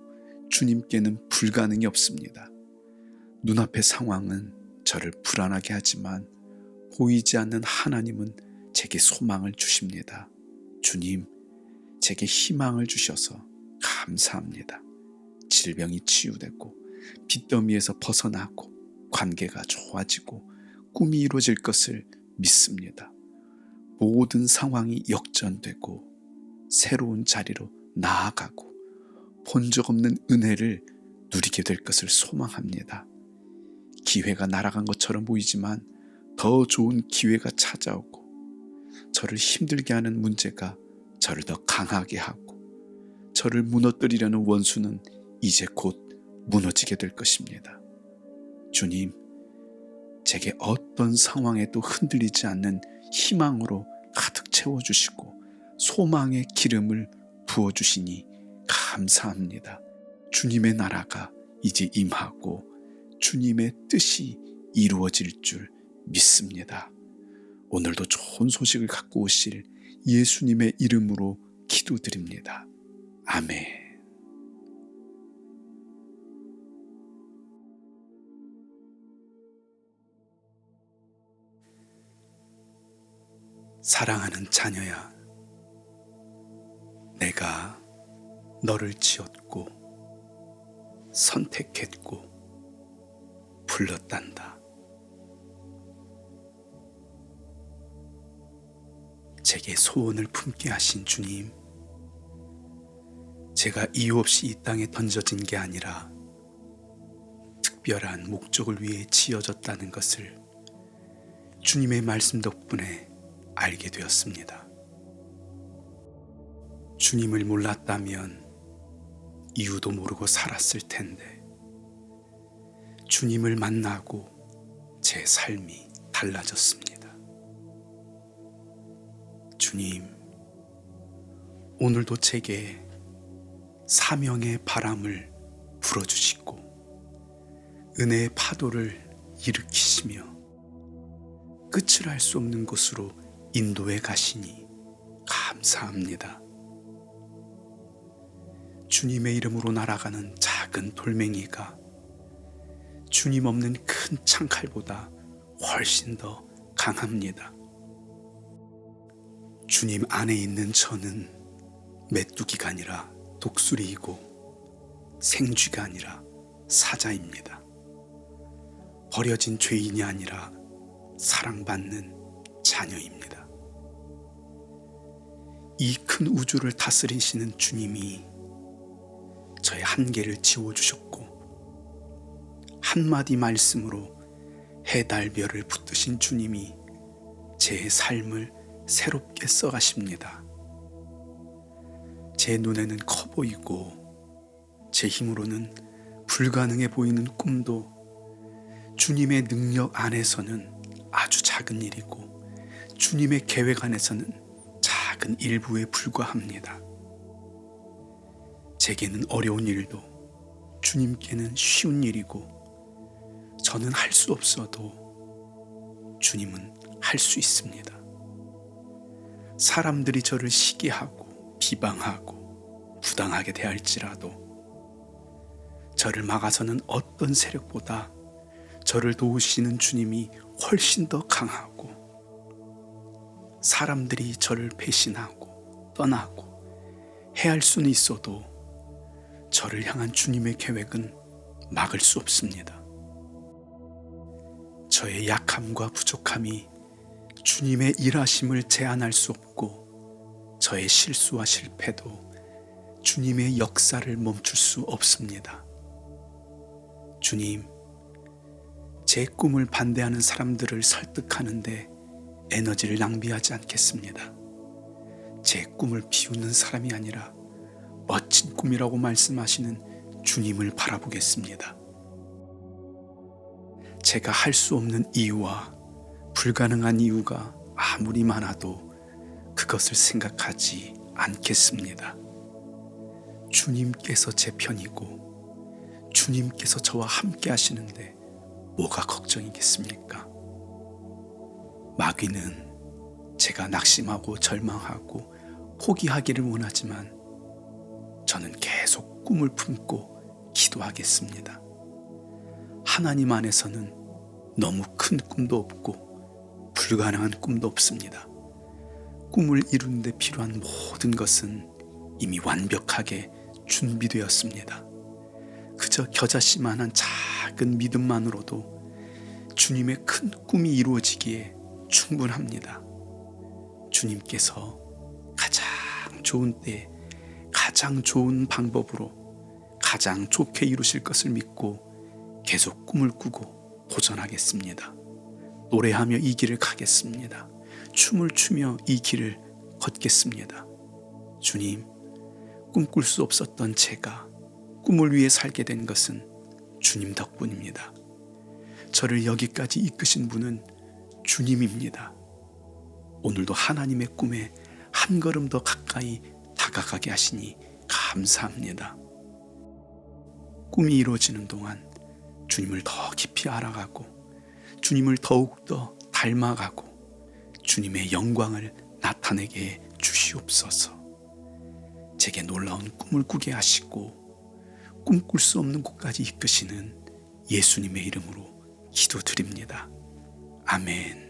S2: 주님께는 불가능이 없습니다. 눈앞의 상황은 저를 불안하게 하지만 보이지 않는 하나님은 제게 소망을 주십니다. 주님, 제게 희망을 주셔서 감사합니다. 질병이 치유되고 빚더미에서 벗어나고 관계가 좋아지고 꿈이 이루어질 것을 믿습니다. 모든 상황이 역전되고 새로운 자리로 나아가고 본 적 없는 은혜를 누리게 될 것을 소망합니다. 기회가 날아간 것처럼 보이지만 더 좋은 기회가 찾아오고 저를 힘들게 하는 문제가 저를 더 강하게 하고 저를 무너뜨리려는 원수는 이제 곧 무너지게 될 것입니다. 주님, 제게 어떤 상황에도 흔들리지 않는 희망으로 가득 채워주시고 소망의 기름을 부어주시니 감사합니다. 주님의 나라가 이제 임하고 주님의 뜻이 이루어질 줄 믿습니다. 오늘도 좋은 소식을 갖고 오실 예수님의 이름으로 기도드립니다. 아멘. 사랑하는 자녀야, 내가 너를 지었고 선택했고 불렀단다. 제게 소원을 품게 하신 주님, 제가 이유 없이 이 땅에 던져진 게 아니라 특별한 목적을 위해 지어졌다는 것을 주님의 말씀 덕분에 알게 되었습니다. 주님을 몰랐다면 이유도 모르고 살았을 텐데 주님을 만나고 제 삶이 달라졌습니다. 주님, 오늘도 제게 사명의 바람을 불어주시고 은혜의 파도를 일으키시며 끝을 알 수 없는 곳으로 인도해 가시니 감사합니다. 주님의 이름으로 날아가는 작은 돌멩이가 주님 없는 큰 창칼보다 훨씬 더 강합니다. 주님 안에 있는 저는 메뚜기가 아니라 독수리이고 생쥐가 아니라 사자입니다. 버려진 죄인이 아니라 사랑받는 자녀입니다. 이 큰 우주를 다스리시는 주님이 저의 한계를 지워주셨고 한마디 말씀으로 해, 달, 별을 붙드신 주님이 제 삶을 새롭게 써가십니다. 제 눈에는 커 보이고 제 힘으로는 불가능해 보이는 꿈도 주님의 능력 안에서는 아주 작은 일이고 주님의 계획 안에서는 작은 일부에 불과합니다. 제게는 어려운 일도 주님께는 쉬운 일이고 저는 할 수 없어도 주님은 할 수 있습니다. 사람들이 저를 시기하고 비방하고 부당하게 대할지라도 저를 막아서는 어떤 세력보다 저를 도우시는 주님이 훨씬 더 강하고, 사람들이 저를 배신하고 떠나고 해할 수는 있어도 저를 향한 주님의 계획은 막을 수 없습니다. 저의 약함과 부족함이 주님의 일하심을 제한할 수 없고 저의 실수와 실패도 주님의 역사를 멈출 수 없습니다. 주님, 제 꿈을 반대하는 사람들을 설득하는데 에너지를 낭비하지 않겠습니다. 제 꿈을 비웃는 사람이 아니라 멋진 꿈이라고 말씀하시는 주님을 바라보겠습니다. 제가 할 수 없는 이유와 불가능한 이유가 아무리 많아도 그것을 생각하지 않겠습니다. 주님께서 제 편이고 주님께서 저와 함께 하시는데 뭐가 걱정이겠습니까? 마귀는 제가 낙심하고 절망하고 포기하기를 원하지만 저는 계속 꿈을 품고 기도하겠습니다. 하나님 안에서는 너무 큰 꿈도 없고 불가능한 꿈도 없습니다. 꿈을 이루는 데 필요한 모든 것은 이미 완벽하게 준비되었습니다. 그저 겨자씨만한 작은 믿음만으로도 주님의 큰 꿈이 이루어지기에 충분합니다. 주님께서 가장 좋은 때에 가장 좋은 방법으로 가장 좋게 이루실 것을 믿고 계속 꿈을 꾸고 도전하겠습니다. 노래하며 이 길을 가겠습니다. 춤을 추며 이 길을 걷겠습니다. 주님, 꿈꿀 수 없었던 제가 꿈을 위해 살게 된 것은 주님 덕분입니다. 저를 여기까지 이끄신 분은 주님입니다. 오늘도 하나님의 꿈에 한 걸음 더 가까이 다가가게 하시니 감사합니다. 꿈이 이루어지는 동안 주님을 더 깊이 알아가고 주님을 더욱더 닮아가고 주님의 영광을 나타내게 해 주시옵소서. 제게 놀라운 꿈을 꾸게 하시고 꿈꿀 수 없는 곳까지 이끄시는 예수님의 이름으로 기도드립니다. 아멘.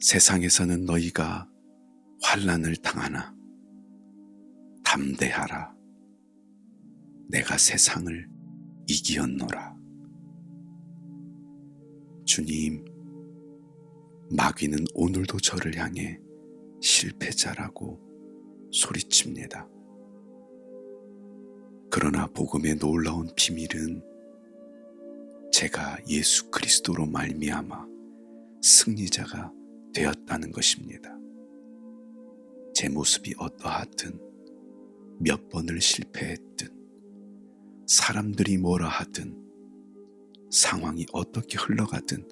S1: 세상에서는 너희가 환난을 당하나 담대하라. 내가 세상을 이기었노라. 주님, 마귀는 오늘도 저를 향해 실패자라고 소리칩니다. 그러나 복음의 놀라운 비밀은 제가 예수 그리스도로 말미암아 승리자가 되었다는 것입니다. 제 모습이 어떠하든 몇 번을 실패했든 사람들이 뭐라 하든 상황이 어떻게 흘러가든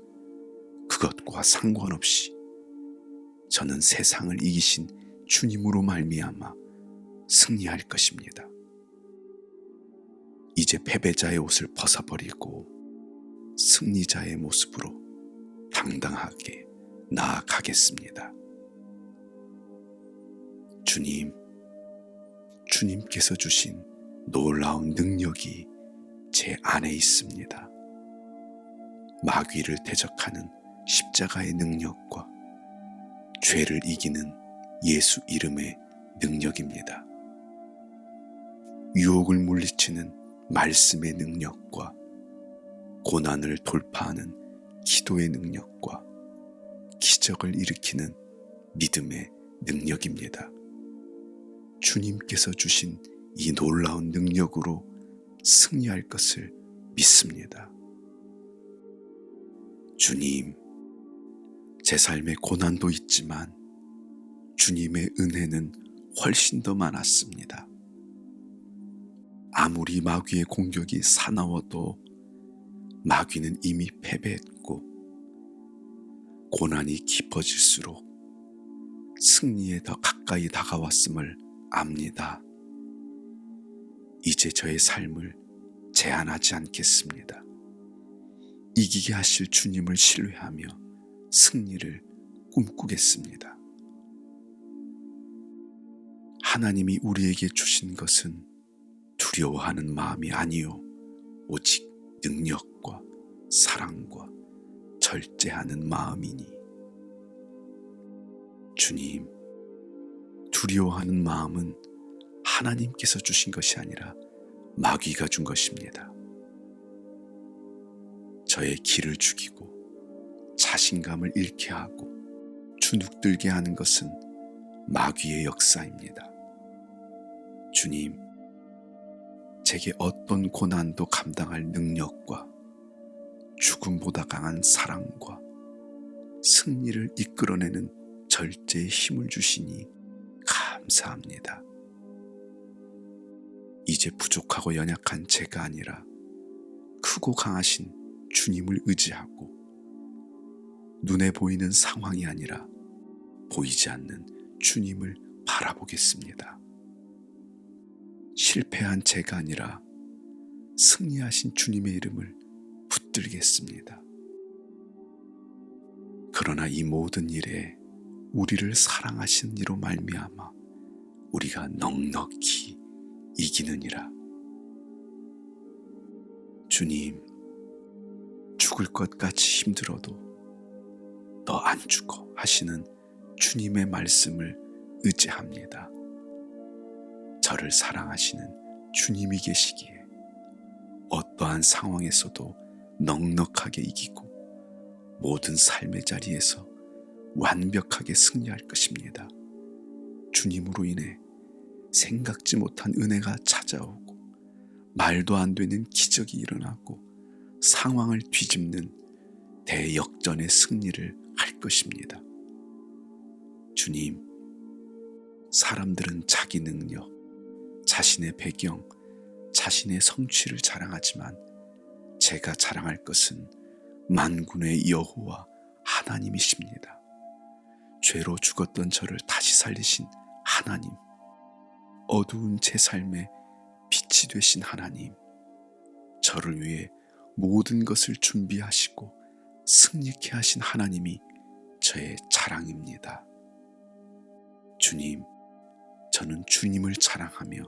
S1: 그것과 상관없이 저는 세상을 이기신 주님으로 말미암아 승리할 것입니다. 이제 패배자의 옷을 벗어버리고 승리자의 모습으로 당당하게 나아가겠습니다. 주님, 주님께서 주신 놀라운 능력이 제 안에 있습니다. 마귀를 대적하는 십자가의 능력과 죄를 이기는 예수 이름의 능력입니다. 유혹을 물리치는 말씀의 능력과 고난을 돌파하는 기도의 능력과 기적을 일으키는 믿음의 능력입니다. 주님께서 주신 이 놀라운 능력으로 승리할 것을 믿습니다. 주님, 제 삶에 고난도 있지만 주님의 은혜는 훨씬 더 많았습니다.
S2: 아무리 마귀의 공격이 사나워도 마귀는 이미 패배했고 고난이 깊어질수록 승리에 더 가까이 다가왔음을 압니다. 이제 저의 삶을 제한하지 않겠습니다. 이기게 하실 주님을 신뢰하며 승리를 꿈꾸겠습니다. 하나님이 우리에게 주신 것은 두려워하는 마음이 아니요 오직 능력과 사랑과 절제하는 마음이니. 주님, 두려워하는 마음은 하나님께서 주신 것이 아니라 마귀가 준 것입니다. 저의 기를 죽이고 자신감을 잃게 하고 주눅들게 하는 것은 마귀의 역사입니다. 주님, 제게 어떤 고난도 감당할 능력과 죽음보다 강한 사랑과 승리를 이끌어내는 절제의 힘을 주시니 감사합니다. 이제 부족하고 연약한 제가 아니라 크고 강하신 주님을 의지하고 눈에 보이는 상황이 아니라 보이지 않는 주님을 바라보겠습니다. 실패한 제가 아니라 승리하신 주님의 이름을 붙들겠습니다. 그러나 이 모든 일에 우리를 사랑하신 이로 말미암아 우리가 넉넉히 이기느니라. 주님, 죽을 것 같이 힘들어도 너 안 죽어 하시는 주님의 말씀을 의지합니다. 저를 사랑하시는 주님이 계시기에 어떠한 상황에서도 넉넉하게 이기고 모든 삶의 자리에서 완벽하게 승리할 것입니다. 주님으로 인해 생각지 못한 은혜가 찾아오고 말도 안 되는 기적이 일어나고 상황을 뒤집는 대역전의 승리를 할 것입니다. 주님, 사람들은 자기 능력, 자신의 배경, 자신의 성취를 자랑하지만 제가 자랑할 것은 만군의 여호와 하나님이십니다. 죄로 죽었던 저를 다시 살리신 하나님, 어두운 제 삶에 빛이 되신 하나님, 저를 위해 모든 것을 준비하시고 승리케 하신 하나님이 저의 자랑입니다. 주님, 저는 주님을 자랑하며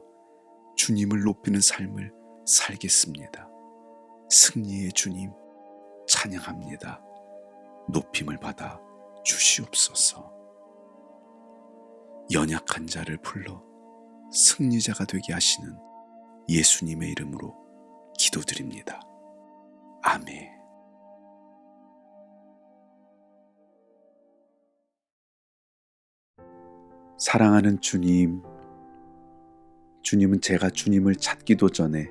S2: 주님을 높이는 삶을 살겠습니다. 승리의 주님, 찬양합니다. 높임을 받아 주시옵소서. 연약한 자를 불러 승리자가 되게 하시는 예수님의 이름으로 기도드립니다. 아멘.
S1: 사랑하는 주님, 주님은 제가 주님을 찾기도 전에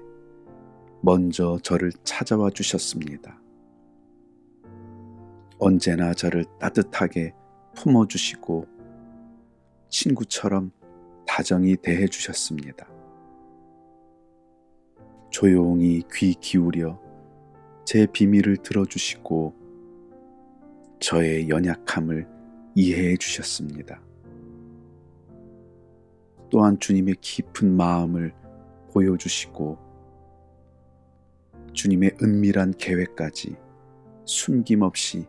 S1: 먼저 저를 찾아와 주셨습니다. 언제나 저를 따뜻하게 품어주시고 친구처럼 다정히 대해 주셨습니다. 조용히 귀 기울여 제 비밀을 들어주시고 저의 연약함을 이해해 주셨습니다. 또한 주님의 깊은 마음을 보여주시고 주님의 은밀한 계획까지 숨김없이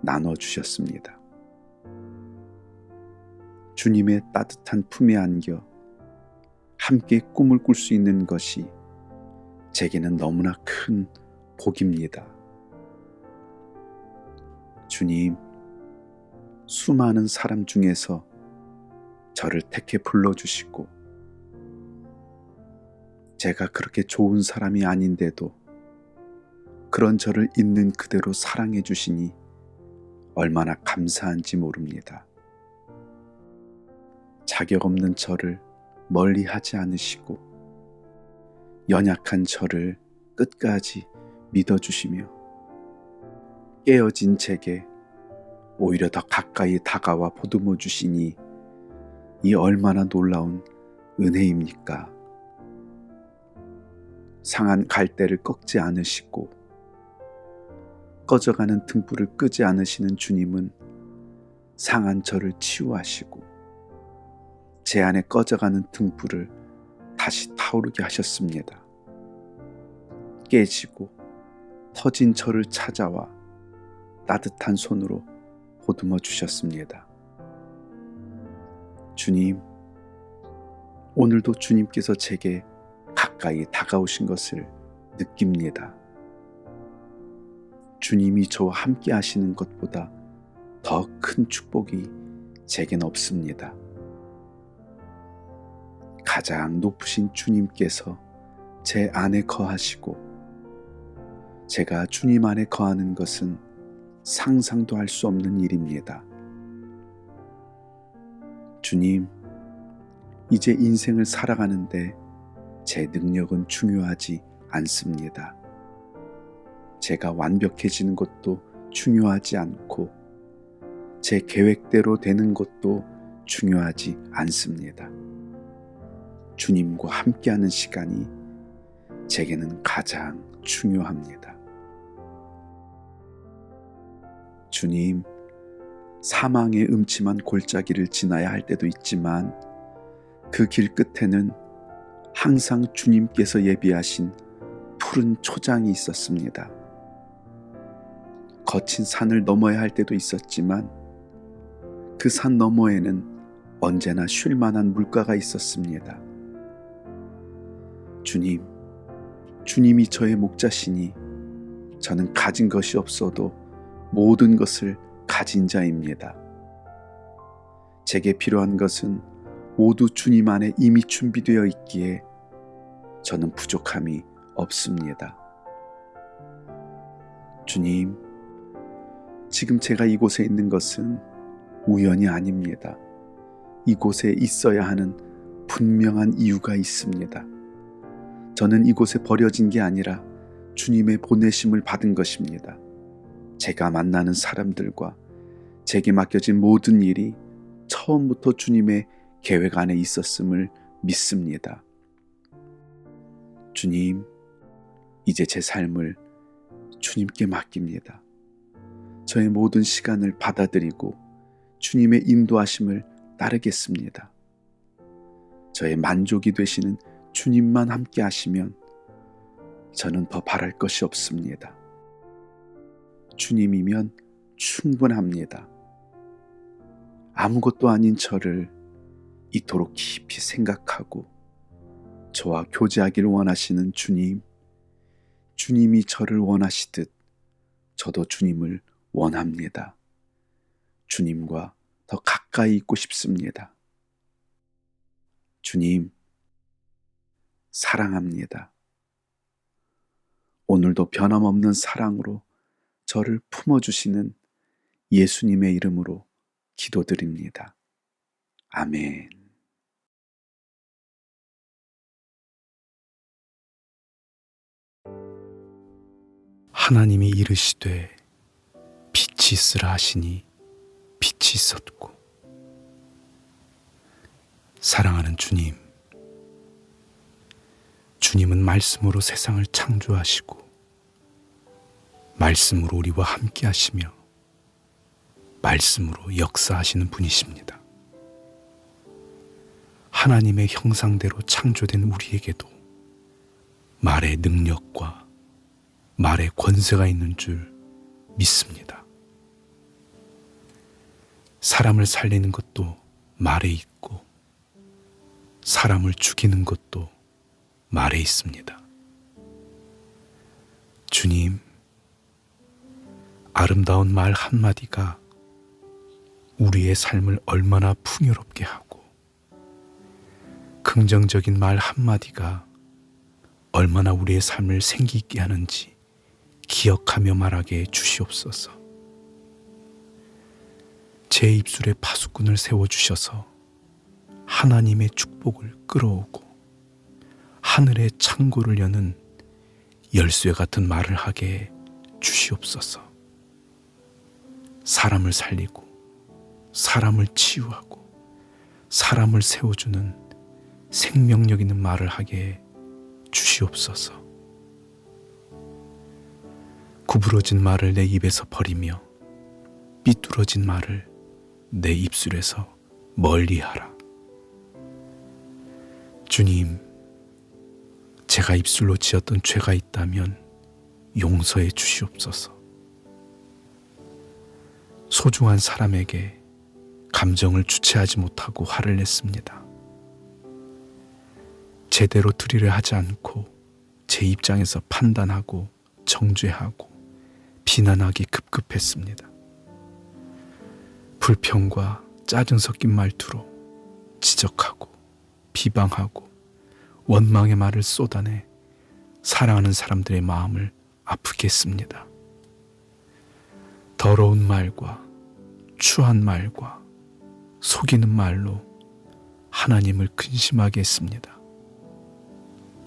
S1: 나눠주셨습니다. 주님의 따뜻한 품에 안겨 함께 꿈을 꿀 수 있는 것이 제게는 너무나 큰 복입니다. 주님, 수많은 사람 중에서 저를 택해 불러주시고 제가 그렇게 좋은 사람이 아닌데도 그런 저를 있는 그대로 사랑해 주시니 얼마나 감사한지 모릅니다. 자격 없는 저를 멀리하지 않으시고 연약한 저를 끝까지 믿어주시며 깨어진 제게 오히려 더 가까이 다가와 보듬어 주시니 이 얼마나 놀라운 은혜입니까?
S2: 상한 갈대를 꺾지 않으시고 꺼져가는 등불을 끄지 않으시는 주님은 상한 저를 치유하시고 제 안에 꺼져가는 등불을 다시 타오르게 하셨습니다. 깨지고 터진 저를 찾아와 따뜻한 손으로 보듬어 주셨습니다. 주님, 오늘도 주님께서 제게 가까이 다가오신 것을 느낍니다. 주님이 저와 함께 하시는 것보다 더 큰 축복이 제겐 없습니다. 가장 높으신 주님께서 제 안에 거하시고 제가 주님 안에 거하는 것은 상상도 할 수 없는 일입니다. 주님, 이제 인생을 살아가는데 제 능력은 중요하지 않습니다. 제가 완벽해지는 것도 중요하지 않고 제 계획대로 되는 것도 중요하지 않습니다. 주님과 함께하는 시간이 제게는 가장 중요합니다. 주님, 사망의 음침한 골짜기를 지나야 할 때도 있지만 그 길 끝에는 항상 주님께서 예비하신 푸른 초장이 있었습니다. 거친 산을 넘어야 할 때도 있었지만 그 산 너머에는 언제나 쉴 만한 물가가 있었습니다. 주님, 주님이 저의 목자시니 저는 가진 것이 없어도 모든 것을 가진 자입니다. 제게 필요한 것은 모두 주님 안에 이미 준비되어 있기에 저는 부족함이 없습니다. 주님, 지금 제가 이곳에 있는 것은 우연이 아닙니다. 이곳에 있어야 하는 분명한 이유가 있습니다. 저는 이곳에 버려진 게 아니라 주님의 보내심을 받은 것입니다. 제가 만나는 사람들과 제게 맡겨진 모든 일이 처음부터 주님의 계획 안에 있었음을 믿습니다. 주님, 이제 제 삶을 주님께 맡깁니다. 저의 모든 시간을 받아들이고 주님의 인도하심을 따르겠습니다. 저의 만족이 되시는 주님만 함께 하시면 저는 더 바랄 것이 없습니다. 주님이면 충분합니다. 아무것도 아닌 저를 이토록 깊이 생각하고 저와 교제하기를 원하시는 주님, 주님이 저를 원하시듯 저도 주님을 원합니다. 주님과 더 가까이 있고 싶습니다. 주님, 사랑합니다. 오늘도 변함없는 사랑으로 저를 품어주시는 예수님의 이름으로 기도드립니다. 아멘.
S3: 하나님이 이르시되 빛이 있으라 하시니 빛이 있었고. 사랑하는 주님, 주님은 말씀으로 세상을 창조하시고 말씀으로 우리와 함께 하시며 말씀으로 역사하시는 분이십니다. 하나님의 형상대로 창조된 우리에게도 말의 능력과 말의 권세가 있는 줄 믿습니다. 사람을 살리는 것도 말에 있고 사람을 죽이는 것도 말에 있습니다. 주님, 아름다운 말 한마디가 우리의 삶을 얼마나 풍요롭게 하고 긍정적인 말 한마디가 얼마나 우리의 삶을 생기 있게 하는지 기억하며 말하게 해 주시옵소서. 제 입술에 파수꾼을 세워주셔서 하나님의 축복을 끌어오고 하늘의 창고를 여는 열쇠 같은 말을 하게 해 주시옵소서. 사람을 살리고 사람을 치유하고 사람을 세워주는 생명력 있는 말을 하게 해 주시옵소서. 구부러진 말을 내 입에서 버리며 삐뚤어진 말을 내 입술에서 멀리하라. 주님, 제가 입술로 지었던 죄가 있다면 용서해 주시옵소서. 소중한 사람에게 감정을 주체하지 못하고 화를 냈습니다. 제대로 들으려 하지 않고 제 입장에서 판단하고 정죄하고 비난하기 급급했습니다. 불평과 짜증 섞인 말투로 지적하고 비방하고 원망의 말을 쏟아내 사랑하는 사람들의 마음을 아프게 했습니다. 더러운 말과 추한 말과 속이는 말로 하나님을 근심하게 했습니다.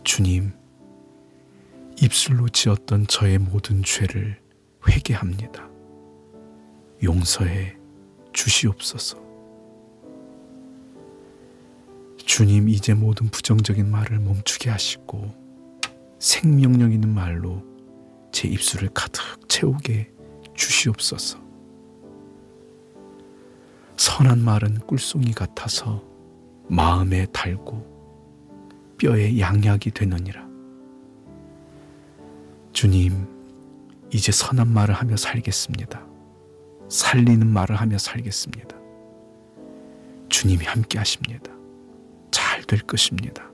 S3: 주님, 입술로 지었던 저의 모든 죄를 회개합니다. 용서해 주시옵소서. 주님, 이제 모든 부정적인 말을 멈추게 하시고 생명력 있는 말로 제 입술을 가득 채우게 주시옵소서. 선한 말은 꿀송이 같아서 마음에 달고 뼈에 양약이 되느니라. 주님, 이제 선한 말을 하며 살겠습니다. 살리는 말을 하며 살겠습니다. 주님이 함께 하십니다. 잘 될 것입니다.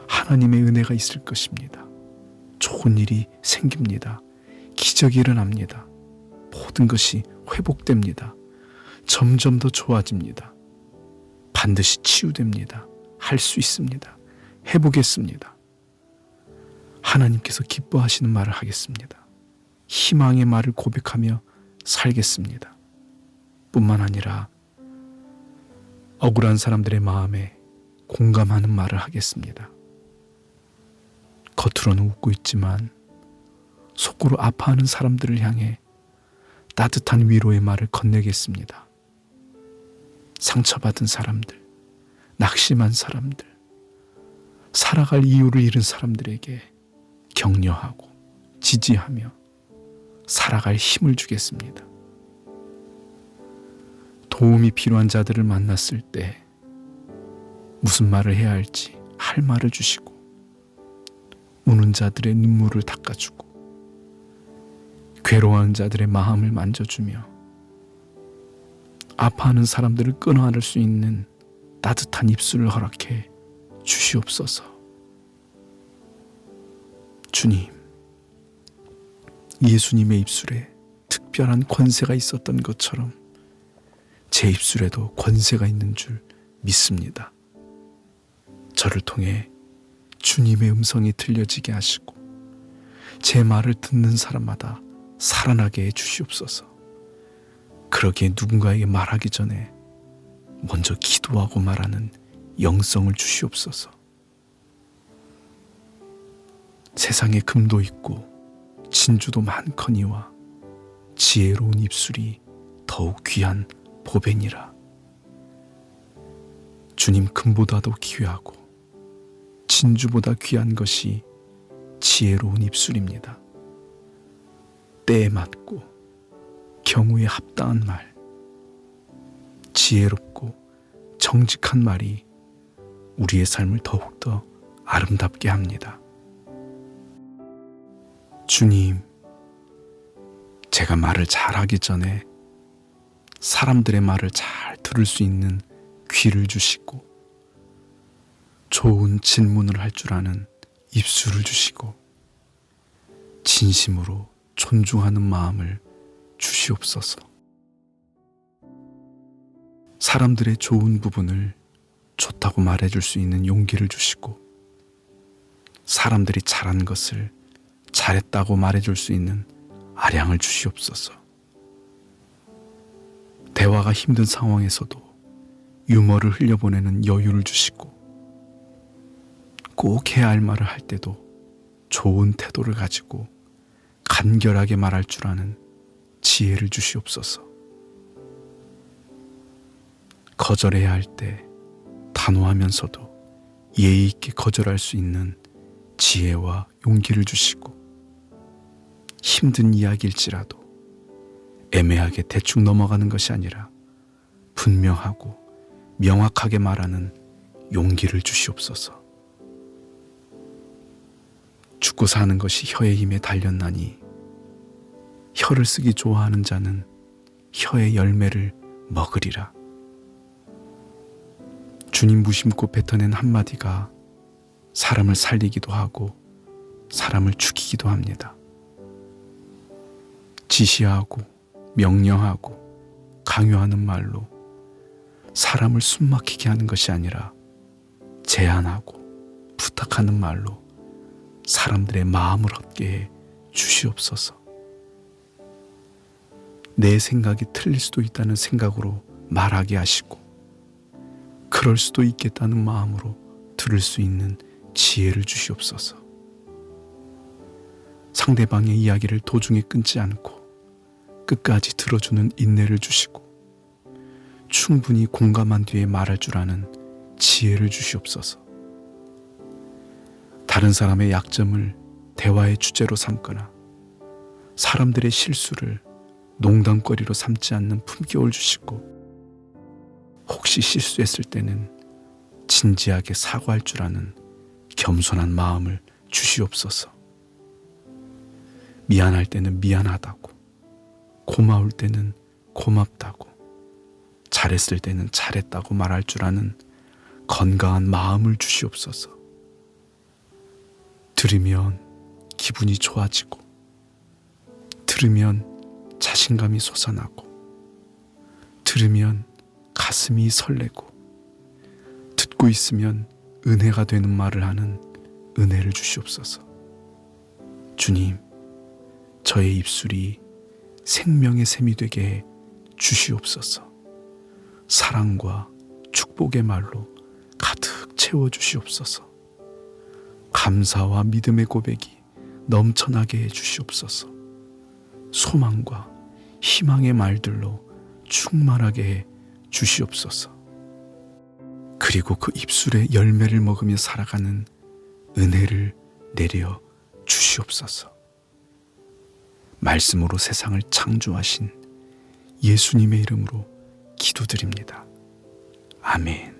S3: 하나님의 은혜가 있을 것입니다. 좋은 일이 생깁니다. 기적이 일어납니다. 모든 것이 회복됩니다. 점점 더 좋아집니다. 반드시 치유됩니다. 할 수 있습니다. 해보겠습니다. 하나님께서 기뻐하시는 말을 하겠습니다. 희망의 말을 고백하며 살겠습니다. 뿐만 아니라 억울한 사람들의 마음에 공감하는 말을 하겠습니다. 겉으로는 웃고 있지만 속으로 아파하는 사람들을 향해 따뜻한 위로의 말을 건네겠습니다. 상처받은 사람들, 낙심한 사람들, 살아갈 이유를 잃은 사람들에게 격려하고 지지하며 살아갈 힘을 주겠습니다. 도움이 필요한 자들을 만났을 때 무슨 말을 해야 할지 할 말을 주시고 우는 자들의 눈물을 닦아주고 괴로워하는 자들의 마음을 만져주며 아파하는 사람들을 끊어안을 수 있는 따뜻한 입술을 허락해 주시옵소서. 주님, 예수님의 입술에 특별한 권세가 있었던 것처럼 제 입술에도 권세가 있는 줄 믿습니다. 저를 통해 주님의 음성이 들려지게 하시고 제 말을 듣는 사람마다 살아나게 해 주시옵소서. 그러기에 누군가에게 말하기 전에 먼저 기도하고 말하는 영성을 주시옵소서. 세상에 금도 있고 진주도 많거니와 지혜로운 입술이 더욱 귀한 보배니라. 주님, 금보다도 귀하고 진주보다 귀한 것이 지혜로운 입술입니다. 때에 맞고 경우에 합당한 말, 지혜롭고 정직한 말이 우리의 삶을 더욱더 아름답게 합니다. 주님, 제가 말을 잘하기 전에 사람들의 말을 잘 들을 수 있는 귀를 주시고 좋은 질문을 할 줄 아는 입술을 주시고 진심으로 존중하는 마음을 주시옵소서. 사람들의 좋은 부분을 좋다고 말해줄 수 있는 용기를 주시고 사람들이 잘한 것을 잘했다고 말해줄 수 있는 아량을 주시옵소서. 대화가 힘든 상황에서도 유머를 흘려보내는 여유를 주시고 꼭 해야 할 말을 할 때도 좋은 태도를 가지고 간결하게 말할 줄 아는 지혜를 주시옵소서. 거절해야 할 때 단호하면서도 예의 있게 거절할 수 있는 지혜와 용기를 주시고 힘든 이야기일지라도 애매하게 대충 넘어가는 것이 아니라 분명하고 명확하게 말하는 용기를 주시옵소서. 죽고 사는 것이 혀의 힘에 달렸나니 혀를 쓰기 좋아하는 자는 혀의 열매를 먹으리라. 주님 무심코 뱉어낸 한마디가 사람을 살리기도 하고 사람을 죽이기도 합니다. 지시하고 명령하고 강요하는 말로 사람을 숨막히게 하는 것이 아니라 제안하고 부탁하는 말로 사람들의 마음을 얻게 해 주시옵소서. 내 생각이 틀릴 수도 있다는 생각으로 말하게 하시고 그럴 수도 있겠다는 마음으로 들을 수 있는 지혜를 주시옵소서. 상대방의 이야기를 도중에 끊지 않고 끝까지 들어주는 인내를 주시고 충분히 공감한 뒤에 말할 줄 아는 지혜를 주시옵소서. 다른 사람의 약점을 대화의 주제로 삼거나 사람들의 실수를 농담거리로 삼지 않는 품격을 주시고 혹시 실수했을 때는 진지하게 사과할 줄 아는 겸손한 마음을 주시옵소서. 미안할 때는 미안하다고, 고마울 때는 고맙다고, 잘했을 때는 잘했다고 말할 줄 아는 건강한 마음을 주시옵소서. 들으면 기분이 좋아지고, 들으면 자신감이 솟아나고, 들으면 가슴이 설레고, 듣고 있으면 은혜가 되는 말을 하는 은혜를 주시옵소서. 주님, 저의 입술이 생명의 샘이 되게 해 주시옵소서. 사랑과 축복의 말로 가득 채워 주시옵소서. 감사와 믿음의 고백이 넘쳐나게 해 주시옵소서. 소망과 희망의 말들로 충만하게 해 주시옵소서. 그리고 그 입술의 열매를 먹으며 살아가는 은혜를 내려 주시옵소서. 말씀으로 세상을 창조하신 예수님의 이름으로 기도드립니다. 아멘.